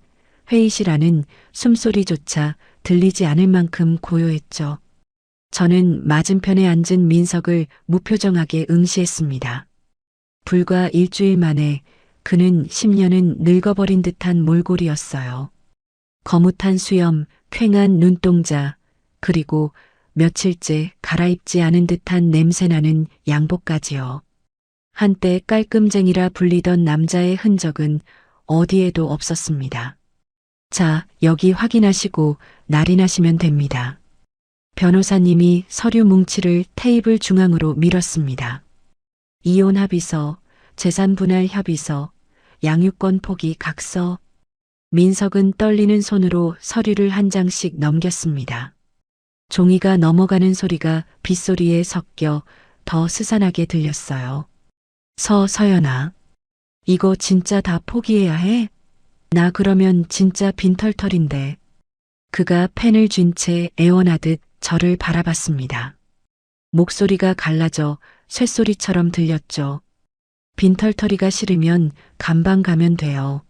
회의실 안은 숨소리조차 들리지 않을 만큼 고요했죠. 저는 맞은편에 앉은 민석을 무표정하게 응시했습니다. 불과 일주일 만에 그는 10년은 늙어버린 듯한 몰골이었어요. 거뭇한 수염, 퀭한 눈동자, 그리고 며칠째 갈아입지 않은 듯한 냄새나는 양복까지요. 한때 깔끔쟁이라 불리던 남자의 흔적은 어디에도 없었습니다. 자, 여기 확인하시고 날인하시면 됩니다. 변호사님이 서류 뭉치를 테이블 중앙으로 밀었습니다. 이혼 합의서, 재산 분할 협의서, 양육권 포기 각서. 민석은 떨리는 손으로 서류를 한 장씩 넘겼습니다. 종이가 넘어가는 소리가 빗소리에 섞여 더 스산하게 들렸어요. 서연아, 이거 진짜 다 포기해야 해? 나 그러면 진짜 빈털털인데. 그가 펜을 쥔 채 애원하듯 저를 바라봤습니다. 목소리가 갈라져 쇳소리처럼 들렸죠. 빈털터리가 싫으면 감방 가면 돼요.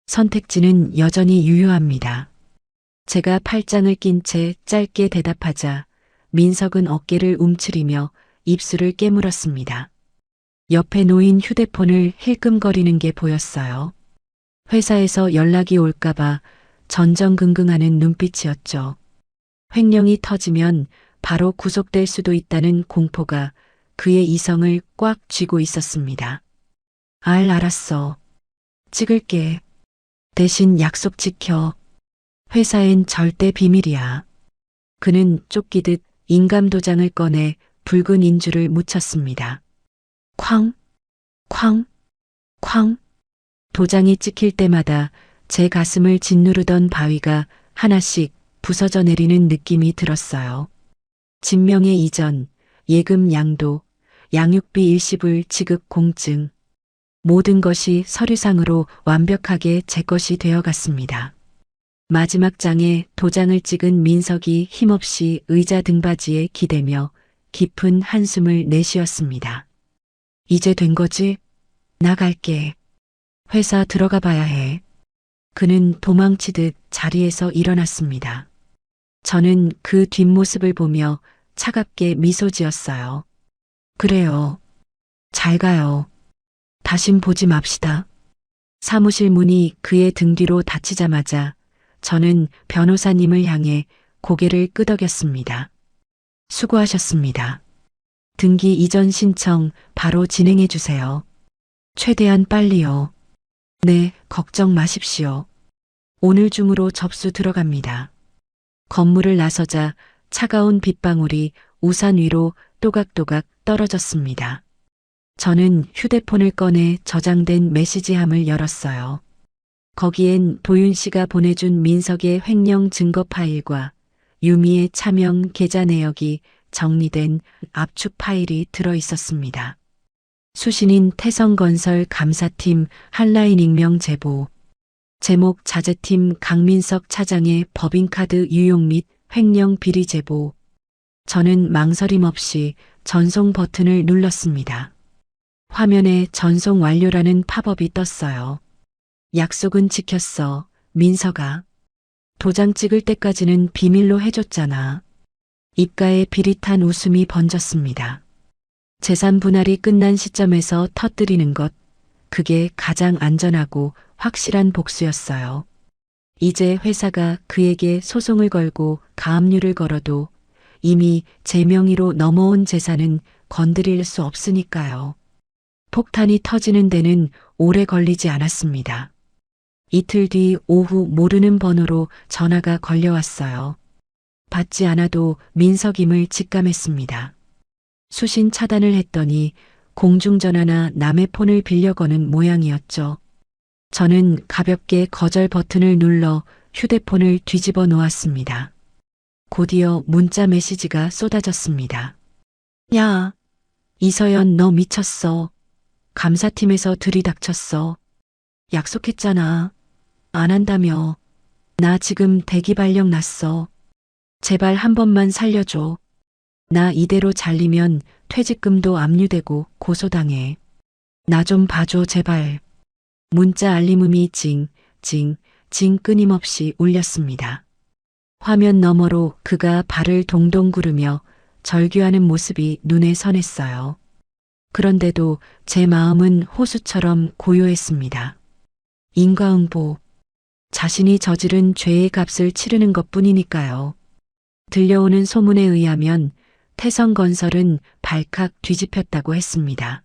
선택지는 여전히 유효합니다. 제가 팔짱을 낀 채 짧게 대답하자 민석은 어깨를 움츠리며 입술을 깨물었습니다. 옆에 놓인 휴대폰을 힐끔거리는 게 보였어요. 회사에서 연락이 올까봐 전전긍긍하는 눈빛이었죠. 횡령이 터지면 바로 구속될 수도 있다는 공포가 그의 이성을 꽉 쥐고 있었습니다. 알았어. 찍을게. 대신 약속 지켜. 회사엔 절대 비밀이야. 그는 쫓기듯 인감도장을 꺼내 붉은 인주를 묻혔습니다. 쾅, 쾅, 쾅. 도장이 찍힐 때마다 제 가슴을 짓누르던 바위가 하나씩 부서져 내리는 느낌이 들었어요. 진명의 이전, 예금 양도, 양육비 일시불 지급 공증. 모든 것이 서류상으로 완벽하게 제 것이 되어갔습니다. 마지막 장에 도장을 찍은 민석이 힘없이 의자 등받이에 기대며 깊은 한숨을 내쉬었습니다. 이제 된 거지? 나갈게. 회사 들어가 봐야 해. 그는 도망치듯 자리에서 일어났습니다. 저는 그 뒷모습을 보며 차갑게 미소 지었어요. 그래요. 잘 가요. 다신 보지 맙시다. 사무실 문이 그의 등 뒤로 닫히자마자 저는 변호사님을 향해 고개를 끄덕였습니다. 수고하셨습니다. 등기 이전 신청 바로 진행해 주세요. 최대한 빨리요. 네, 걱정 마십시오. 오늘 중으로 접수 들어갑니다. 건물을 나서자 차가운 빗방울이 우산 위로 또각또각 떨어졌습니다. 저는 휴대폰을 꺼내 저장된 메시지함을 열었어요. 거기엔 도윤 씨가 보내준 민석의 횡령 증거 파일과 유미의 차명 계좌 내역이 정리된 압축 파일이 들어 있었습니다. 수신인 태성건설 감사팀 한라인 익명 제보. 제목 자재팀 강민석 차장의 법인카드 유용 및 횡령 비리 제보. 저는 망설임 없이 전송 버튼을 눌렀습니다. 화면에 전송 완료라는 팝업이 떴어요. 약속은 지켰어, 민석아. 도장 찍을 때까지는 비밀로 해줬잖아. 입가에 비릿한 웃음이 번졌습니다. 재산 분할이 끝난 시점에서 터뜨리는 것, 그게 가장 안전하고 확실한 복수였어요. 이제 회사가 그에게 소송을 걸고 가압류를 걸어도 이미 제 명의로 넘어온 재산은 건드릴 수 없으니까요. 폭탄이 터지는 데는 오래 걸리지 않았습니다. 이틀 뒤 오후 모르는 번호로 전화가 걸려왔어요. 받지 않아도 민석임을 직감했습니다. 수신 차단을 했더니 공중전화나 남의 폰을 빌려 거는 모양이었죠. 저는 가볍게 거절 버튼을 눌러 휴대폰을 뒤집어 놓았습니다. 곧이어 문자 메시지가 쏟아졌습니다. 야, 이서연 너 미쳤어. 감사팀에서 들이닥쳤어. 약속했잖아. 안 한다며. 나 지금 대기 발령 났어. 제발 한 번만 살려줘. 나 이대로 잘리면 퇴직금도 압류되고 고소당해. 나 좀 봐줘 제발. 문자 알림음이 징 끊임없이 울렸습니다. 화면 너머로 그가 발을 동동 구르며 절규하는 모습이 눈에 선했어요. 그런데도 제 마음은 호수처럼 고요했습니다. 인과응보. 자신이 저지른 죄의 값을 치르는 것뿐이니까요. 들려오는 소문에 의하면 태성건설은 발칵 뒤집혔다고 했습니다.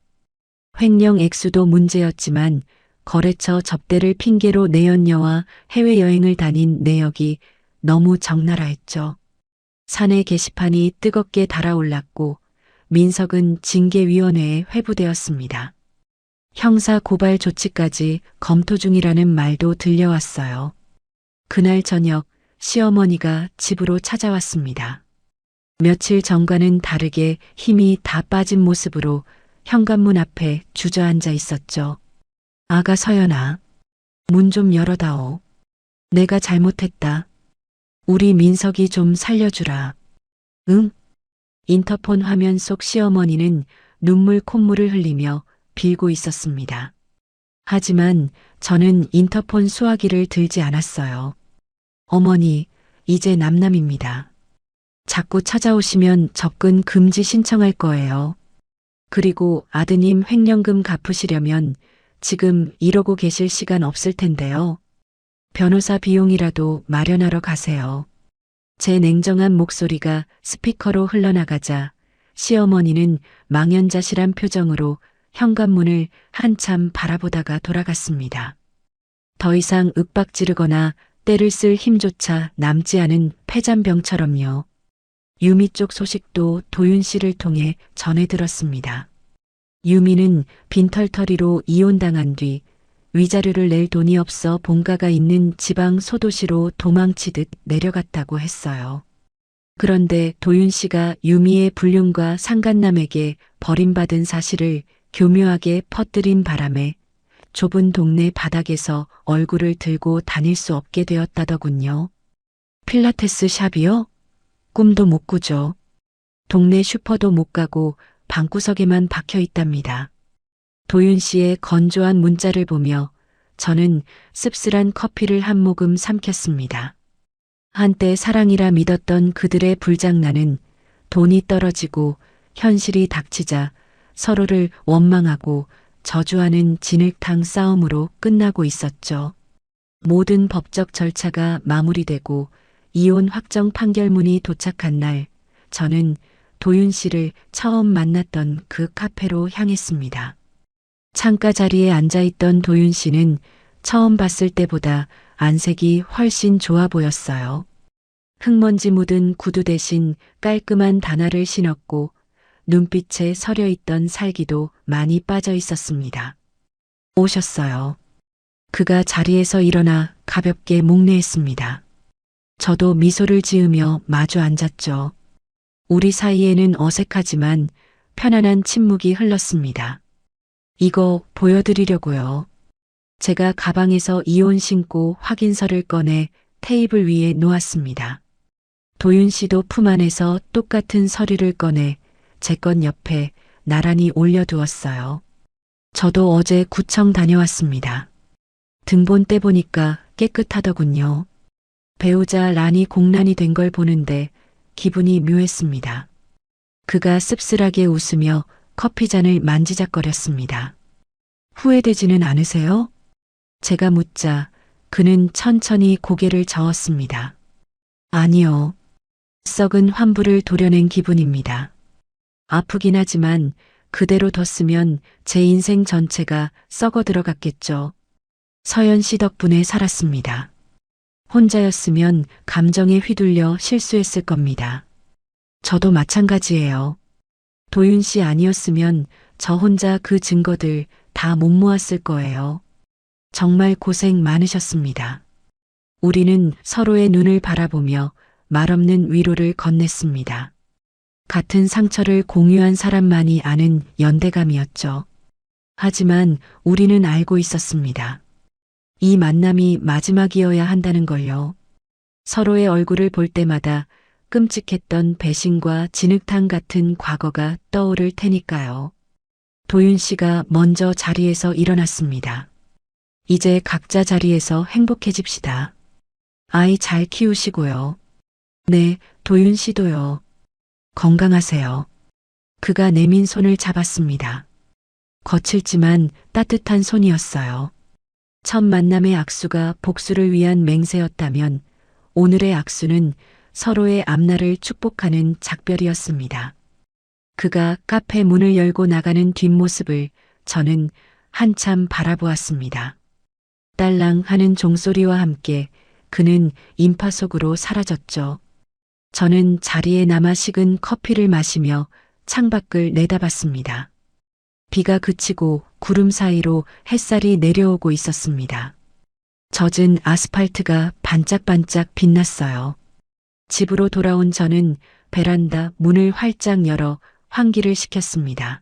횡령 액수도 문제였지만 거래처 접대를 핑계로 내연녀와 해외여행을 다닌 내역이 너무 적나라했죠. 사내 게시판이 뜨겁게 달아올랐고 민석은 징계위원회에 회부되었습니다. 형사 고발 조치까지 검토 중이라는 말도 들려왔어요. 그날 저녁 시어머니가 집으로 찾아왔습니다. 며칠 전과는 다르게 힘이 다 빠진 모습으로 현관문 앞에 주저앉아 있었죠. 아가 서연아, 문 좀 열어다오. 내가 잘못했다. 우리 민석이 좀 살려주라. 응? 인터폰 화면 속 시어머니는 눈물 콧물을 흘리며 빌고 있었습니다. 하지만 저는 인터폰 수화기를 들지 않았어요. 어머니, 이제 남남입니다. 자꾸 찾아오시면 접근 금지 신청할 거예요. 그리고 아드님 횡령금 갚으시려면 지금 이러고 계실 시간 없을 텐데요. 변호사 비용이라도 마련하러 가세요. 제 냉정한 목소리가 스피커로 흘러나가자 시어머니는 망연자실한 표정으로 현관문을 한참 바라보다가 돌아갔습니다. 더 이상 윽박지르거나 때를 쓸 힘조차 남지 않은 폐잔병처럼요. 유미 쪽 소식도 도윤 씨를 통해 전해 들었습니다. 유미는 빈털터리로 이혼당한 뒤 위자료를 낼 돈이 없어 본가가 있는 지방 소도시로 도망치듯 내려갔다고 했어요. 그런데 도윤 씨가 유미의 불륜과 상간남에게 버림받은 사실을 교묘하게 퍼뜨린 바람에 좁은 동네 바닥에서 얼굴을 들고 다닐 수 없게 되었다더군요. 필라테스 샵이요? 꿈도 못 꾸죠. 동네 슈퍼도 못 가고 방구석에만 박혀 있답니다. 도윤 씨의 건조한 문자를 보며 저는 씁쓸한 커피를 한 모금 삼켰습니다. 한때 사랑이라 믿었던 그들의 불장난은 돈이 떨어지고 현실이 닥치자 서로를 원망하고 저주하는 진흙탕 싸움으로 끝나고 있었죠. 모든 법적 절차가 마무리되고 이혼 확정 판결문이 도착한 날, 저는 도윤 씨를 처음 만났던 그 카페로 향했습니다. 창가 자리에 앉아있던 도윤 씨는 처음 봤을 때보다 안색이 훨씬 좋아 보였어요. 흙먼지 묻은 구두 대신 깔끔한 단화를 신었고 눈빛에 서려있던 살기도 많이 빠져 있었습니다. 오셨어요. 그가 자리에서 일어나 가볍게 목례했습니다. 저도 미소를 지으며 마주 앉았죠. 우리 사이에는 어색하지만 편안한 침묵이 흘렀습니다. 이거 보여드리려고요. 제가 가방에서 이혼 신고 확인서를 꺼내 테이블 위에 놓았습니다. 도윤 씨도 품 안에서 똑같은 서류를 꺼내 제 건 옆에 나란히 올려두었어요. 저도 어제 구청 다녀왔습니다. 등본 떼보니까 깨끗하더군요. 배우자 란이 공란이 된 걸 보는데 기분이 묘했습니다. 그가 씁쓸하게 웃으며 커피잔을 만지작거렸습니다. 후회되지는 않으세요? 제가 묻자 그는 천천히 고개를 저었습니다. 아니요. 썩은 환부를 도려낸 기분입니다. 아프긴 하지만 그대로 뒀으면 제 인생 전체가 썩어 들어갔겠죠. 서연 씨 덕분에 살았습니다. 혼자였으면 감정에 휘둘려 실수했을 겁니다. 저도 마찬가지예요. 도윤 씨 아니었으면 저 혼자 그 증거들 다 못 모았을 거예요. 정말 고생 많으셨습니다. 우리는 서로의 눈을 바라보며 말없는 위로를 건넸습니다. 같은 상처를 공유한 사람만이 아는 연대감이었죠. 하지만 우리는 알고 있었습니다. 이 만남이 마지막이어야 한다는 걸요. 서로의 얼굴을 볼 때마다 끔찍했던 배신과 진흙탕 같은 과거가 떠오를 테니까요. 도윤 씨가 먼저 자리에서 일어났습니다. 이제 각자 자리에서 행복해집시다. 아이 잘 키우시고요. 네, 도윤 씨도요. 건강하세요. 그가 내민 손을 잡았습니다. 거칠지만 따뜻한 손이었어요. 첫 만남의 악수가 복수를 위한 맹세였다면 오늘의 악수는 서로의 앞날을 축복하는 작별이었습니다. 그가 카페 문을 열고 나가는 뒷모습을 저는 한참 바라보았습니다. 딸랑 하는 종소리와 함께 그는 인파 속으로 사라졌죠. 저는 자리에 남아 식은 커피를 마시며 창밖을 내다봤습니다. 비가 그치고 구름 사이로 햇살이 내려오고 있었습니다. 젖은 아스팔트가 반짝반짝 빛났어요. 집으로 돌아온 저는 베란다 문을 활짝 열어 환기를 시켰습니다.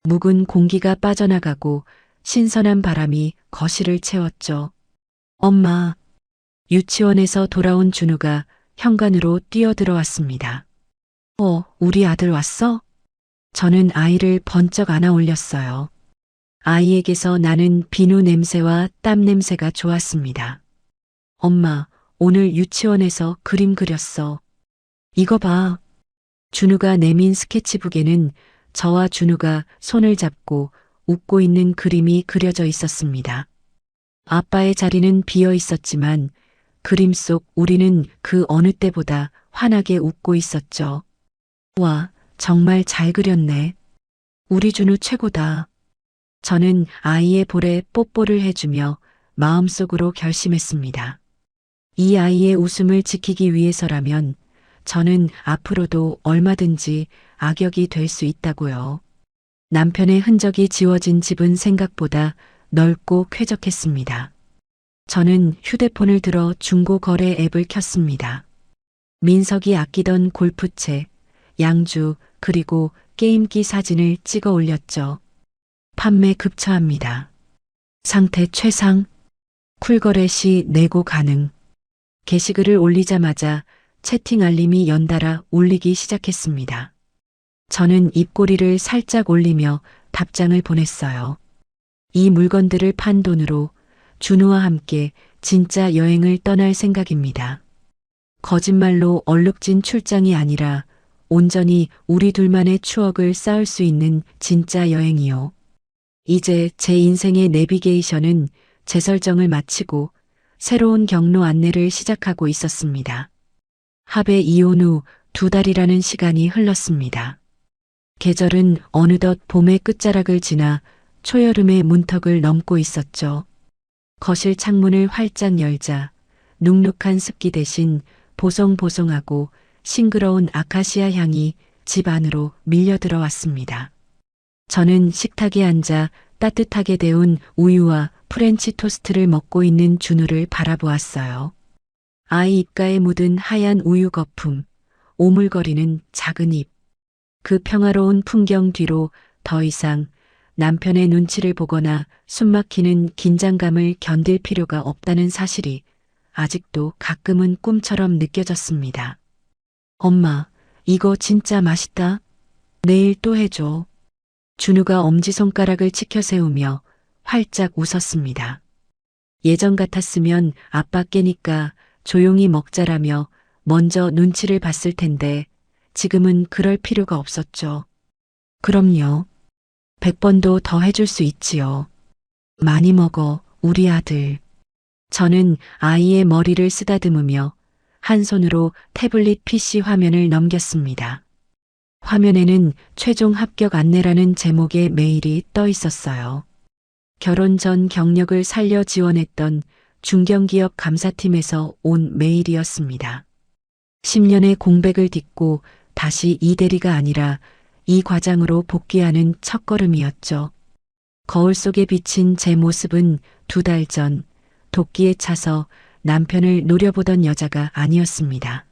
묵은 공기가 빠져나가고 신선한 바람이 거실을 채웠죠. 엄마, 유치원에서 돌아온 준우가 현관으로 뛰어들어왔습니다. 우리 아들 왔어? 저는 아이를 번쩍 안아 올렸어요. 아이에게서 나는 비누 냄새와 땀 냄새가 좋았습니다. 엄마, 오늘 유치원에서 그림 그렸어. 이거 봐. 준우가 내민 스케치북에는 저와 준우가 손을 잡고 웃고 있는 그림이 그려져 있었습니다. 아빠의 자리는 비어 있었지만 그림 속 우리는 그 어느 때보다 환하게 웃고 있었죠. 와, 정말 잘 그렸네. 우리 준우 최고다. 저는 아이의 볼에 뽀뽀를 해주며 마음속으로 결심했습니다. 이 아이의 웃음을 지키기 위해서라면 저는 앞으로도 얼마든지 악역이 될 수 있다고요. 남편의 흔적이 지워진 집은 생각보다 넓고 쾌적했습니다. 저는 휴대폰을 들어 중고거래 앱을 켰습니다. 민석이 아끼던 골프채, 양주, 그리고 게임기 사진을 찍어 올렸죠. 판매 급처합니다. 상태 최상, 쿨거래 시 내고 가능. 게시글을 올리자마자 채팅 알림이 연달아 울리기 시작했습니다. 저는 입꼬리를 살짝 올리며 답장을 보냈어요. 이 물건들을 판 돈으로 준우와 함께 진짜 여행을 떠날 생각입니다. 거짓말로 얼룩진 출장이 아니라 온전히 우리 둘만의 추억을 쌓을 수 있는 진짜 여행이요. 이제 제 인생의 내비게이션은 재설정을 마치고 새로운 경로 안내를 시작하고 있었습니다. 합의 이혼 후 2달이라는 시간이 흘렀습니다. 계절은 어느덧 봄의 끝자락을 지나 초여름의 문턱을 넘고 있었죠. 거실 창문을 활짝 열자 눅눅한 습기 대신 보송보송하고 싱그러운 아카시아 향이 집 안으로 밀려 들어왔습니다. 저는 식탁에 앉아 따뜻하게 데운 우유와 프렌치 토스트를 먹고 있는 준우를 바라보았어요. 아이 입가에 묻은 하얀 우유 거품, 오물거리는 작은 입. 그 평화로운 풍경 뒤로 더 이상 남편의 눈치를 보거나 숨막히는 긴장감을 견딜 필요가 없다는 사실이 아직도 가끔은 꿈처럼 느껴졌습니다. 엄마, 이거 진짜 맛있다. 내일 또 해줘. 준우가 엄지손가락을 치켜 세우며 활짝 웃었습니다. 예전 같았으면 아빠 깨니까 조용히 먹자라며 먼저 눈치를 봤을 텐데 지금은 그럴 필요가 없었죠. 그럼요. 100번도 더 해줄 수 있지요. 많이 먹어, 우리 아들. 저는 아이의 머리를 쓰다듬으며 한 손으로 태블릿 PC 화면을 넘겼습니다. 화면에는 최종 합격 안내라는 제목의 메일이 떠 있었어요. 결혼 전 경력을 살려 지원했던 중견기업 감사팀에서 온 메일이었습니다. 10년의 공백을 딛고 다시 이 대리가 아니라 이 과장으로 복귀하는 첫걸음이었죠. 거울 속에 비친 제 모습은 2달 전 도끼에 차서 남편을 노려보던 여자가 아니었습니다.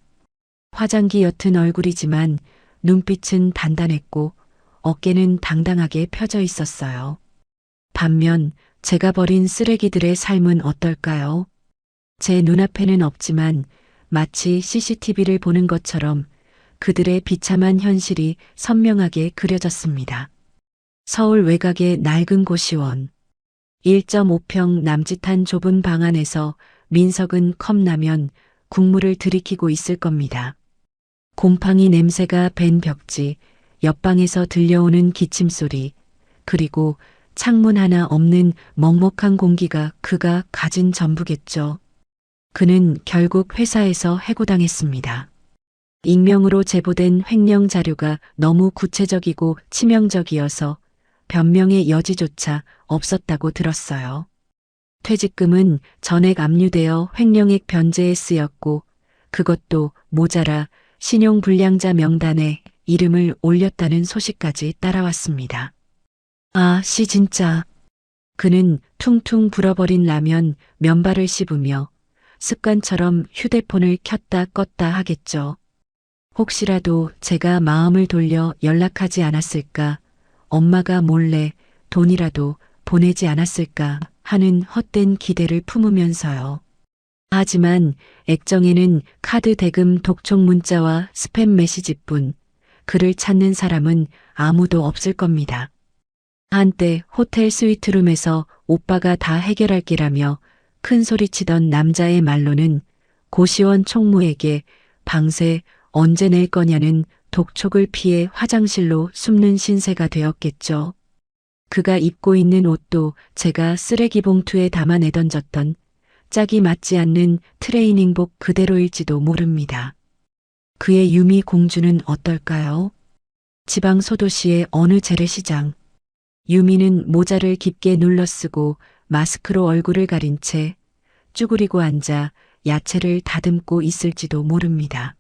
화장기 옅은 얼굴이지만 눈빛은 단단했고 어깨는 당당하게 펴져 있었어요. 반면 제가 버린 쓰레기들의 삶은 어떨까요? 제 눈앞에는 없지만 마치 CCTV를 보는 것처럼 그들의 비참한 현실이 선명하게 그려졌습니다. 서울 외곽의 낡은 고시원. 1.5평 남짓한 좁은 방 안에서 민석은 컵라면, 국물을 들이키고 있을 겁니다. 곰팡이 냄새가 밴 벽지, 옆방에서 들려오는 기침소리, 그리고 창문 하나 없는 먹먹한 공기가 그가 가진 전부겠죠. 그는 결국 회사에서 해고당했습니다. 익명으로 제보된 횡령 자료가 너무 구체적이고 치명적이어서 변명의 여지조차 없었다고 들었어요. 퇴직금은 전액 압류되어 횡령액 변제에 쓰였고 그것도 모자라 신용불량자 명단에 이름을 올렸다는 소식까지 따라왔습니다. 아, 씨 진짜. 그는 퉁퉁 불어버린 라면 면발을 씹으며 습관처럼 휴대폰을 켰다 껐다 하겠죠. 혹시라도 제가 마음을 돌려 연락하지 않았을까, 엄마가 몰래 돈이라도 보내지 않았을까 하는 헛된 기대를 품으면서요. 하지만 액정에는 카드 대금 독촉 문자와 스팸 메시지뿐 그를 찾는 사람은 아무도 없을 겁니다. 한때 호텔 스위트룸에서 오빠가 다 해결할게라며 큰 소리치던 남자의 말로는 고시원 총무에게 방세 언제 낼 거냐는 독촉을 피해 화장실로 숨는 신세가 되었겠죠. 그가 입고 있는 옷도 제가 쓰레기 봉투에 담아 내던졌던 짝이 맞지 않는 트레이닝복 그대로일지도 모릅니다. 그의 유미 공주는 어떨까요? 지방 소도시의 어느 재래시장. 유미는 모자를 깊게 눌러쓰고 마스크로 얼굴을 가린 채 쭈그리고 앉아 야채를 다듬고 있을지도 모릅니다.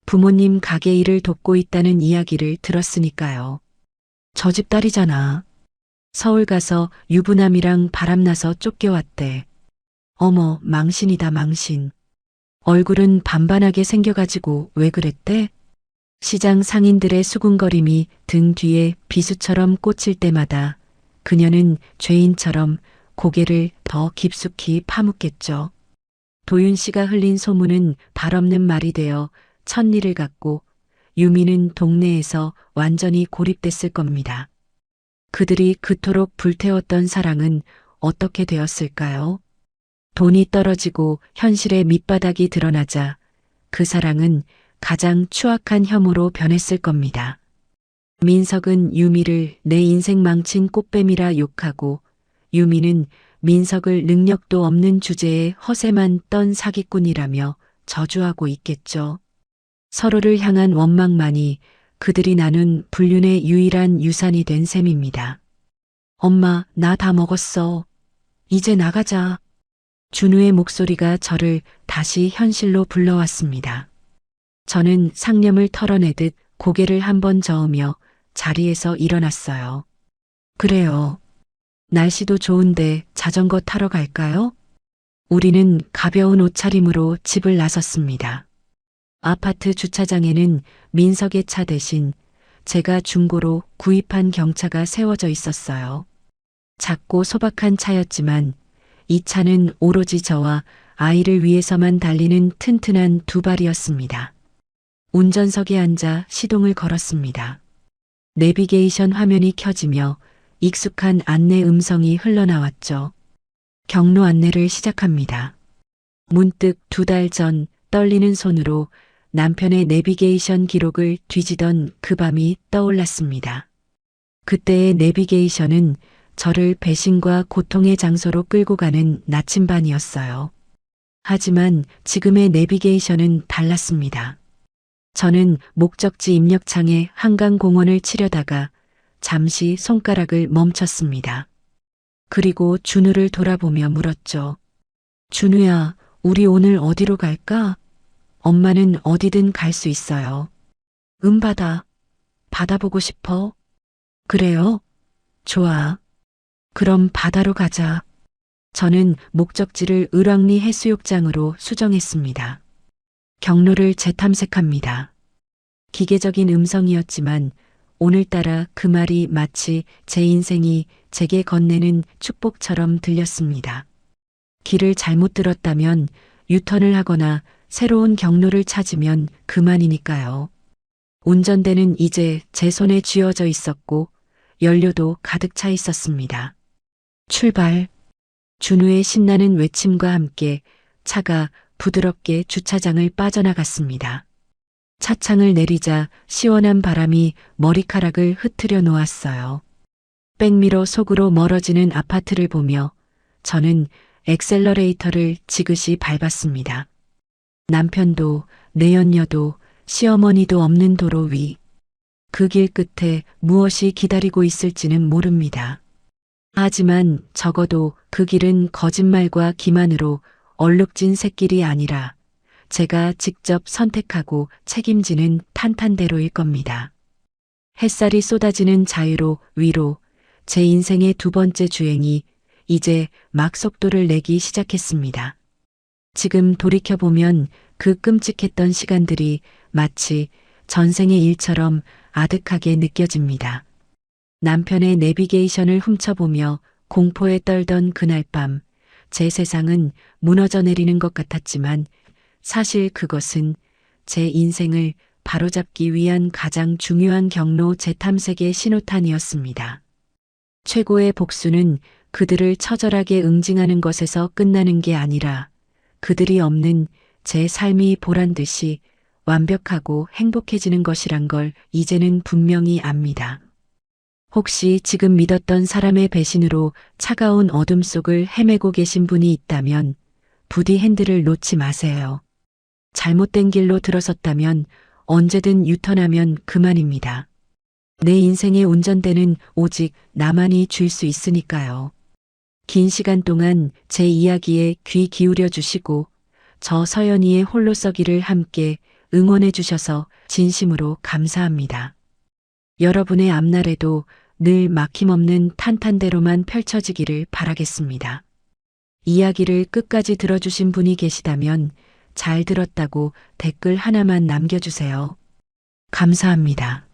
부모님 가게 일을 돕고 있다는 이야기를 들었으니까요. 저 집 딸이잖아. 서울 가서 유부남이랑 바람나서 쫓겨왔대. 어머, 망신이다 망신. 얼굴은 반반하게 생겨가지고 왜 그랬대? 시장 상인들의 수군거림이 등 뒤에 비수처럼 꽂힐 때마다 그녀는 죄인처럼 고개를 더 깊숙이 파묻겠죠. 도윤 씨가 흘린 소문은 발없는 말이 되어 천리를 갖고 유미는 동네에서 완전히 고립됐을 겁니다. 그들이 그토록 불태웠던 사랑은 어떻게 되었을까요? 돈이 떨어지고 현실의 밑바닥이 드러나자 그 사랑은 가장 추악한 혐오로 변했을 겁니다. 민석은 유미를 내 인생 망친 꽃뱀이라 욕하고 유미는 민석을 능력도 없는 주제에 허세만 떤 사기꾼이라며 저주하고 있겠죠. 서로를 향한 원망만이 그들이 나눈 불륜의 유일한 유산이 된 셈입니다. 엄마, 나 다 먹었어. 이제 나가자. 준우의 목소리가 저를 다시 현실로 불러왔습니다. 저는 상념을 털어내듯 고개를 한번 저으며 자리에서 일어났어요. 그래요. 날씨도 좋은데 자전거 타러 갈까요? 우리는 가벼운 옷차림으로 집을 나섰습니다. 아파트 주차장에는 민석의 차 대신 제가 중고로 구입한 경차가 세워져 있었어요. 작고 소박한 차였지만 이 차는 오로지 저와 아이를 위해서만 달리는 튼튼한 두 발이었습니다. 운전석에 앉아 시동을 걸었습니다. 내비게이션 화면이 켜지며 익숙한 안내 음성이 흘러나왔죠. 경로 안내를 시작합니다. 문득 2달 전 떨리는 손으로 남편의 내비게이션 기록을 뒤지던 그 밤이 떠올랐습니다. 그때의 내비게이션은 저를 배신과 고통의 장소로 끌고 가는 나침반이었어요. 하지만 지금의 내비게이션은 달랐습니다. 저는 목적지 입력창에 한강공원을 치려다가 잠시 손가락을 멈췄습니다. 그리고 준우를 돌아보며 물었죠. 준우야, 우리 오늘 어디로 갈까? 엄마는 어디든 갈 수 있어요. 바다. 바다 보고 싶어? 그래요? 좋아. 그럼 바다로 가자. 저는 목적지를 을왕리 해수욕장으로 수정했습니다. 경로를 재탐색합니다. 기계적인 음성이었지만 오늘따라 그 말이 마치 제 인생이 제게 건네는 축복처럼 들렸습니다. 길을 잘못 들었다면 유턴을 하거나 새로운 경로를 찾으면 그만이니까요. 운전대는 이제 제 손에 쥐어져 있었고 연료도 가득 차 있었습니다. 출발. 준우의 신나는 외침과 함께 차가 부드럽게 주차장을 빠져나갔습니다. 차창을 내리자 시원한 바람이 머리카락을 흩트려 놓았어요. 백미러 속으로 멀어지는 아파트를 보며 저는 엑셀러레이터를 지그시 밟았습니다. 남편도 내연녀도 시어머니도 없는 도로 위. 그 길 끝에 무엇이 기다리고 있을지는 모릅니다. 하지만 적어도 그 길은 거짓말과 기만으로 얼룩진 샛길이 아니라 제가 직접 선택하고 책임지는 탄탄대로일 겁니다. 햇살이 쏟아지는 자유로 위로 제 인생의 두 번째 주행이 이제 막 속도를 내기 시작했습니다. 지금 돌이켜보면 그 끔찍했던 시간들이 마치 전생의 일처럼 아득하게 느껴집니다. 남편의 내비게이션을 훔쳐보며 공포에 떨던 그날 밤, 제 세상은 무너져 내리는 것 같았지만 사실 그것은 제 인생을 바로잡기 위한 가장 중요한 경로 재탐색의 신호탄이었습니다. 최고의 복수는 그들을 처절하게 응징하는 것에서 끝나는 게 아니라 그들이 없는 제 삶이 보란 듯이 완벽하고 행복해지는 것이란 걸 이제는 분명히 압니다. 혹시 지금 믿었던 사람의 배신으로 차가운 어둠 속을 헤매고 계신 분이 있다면 부디 핸들을 놓지 마세요. 잘못된 길로 들어섰다면 언제든 유턴하면 그만입니다. 내 인생의 운전대는 오직 나만이 줄 수 있으니까요. 긴 시간 동안 제 이야기에 귀 기울여 주시고 저 서연이의 홀로 서기를 함께 응원해 주셔서 진심으로 감사합니다. 여러분의 앞날에도 늘 막힘없는 탄탄대로만 펼쳐지기를 바라겠습니다. 이야기를 끝까지 들어주신 분이 계시다면 잘 들었다고 댓글 하나만 남겨주세요. 감사합니다.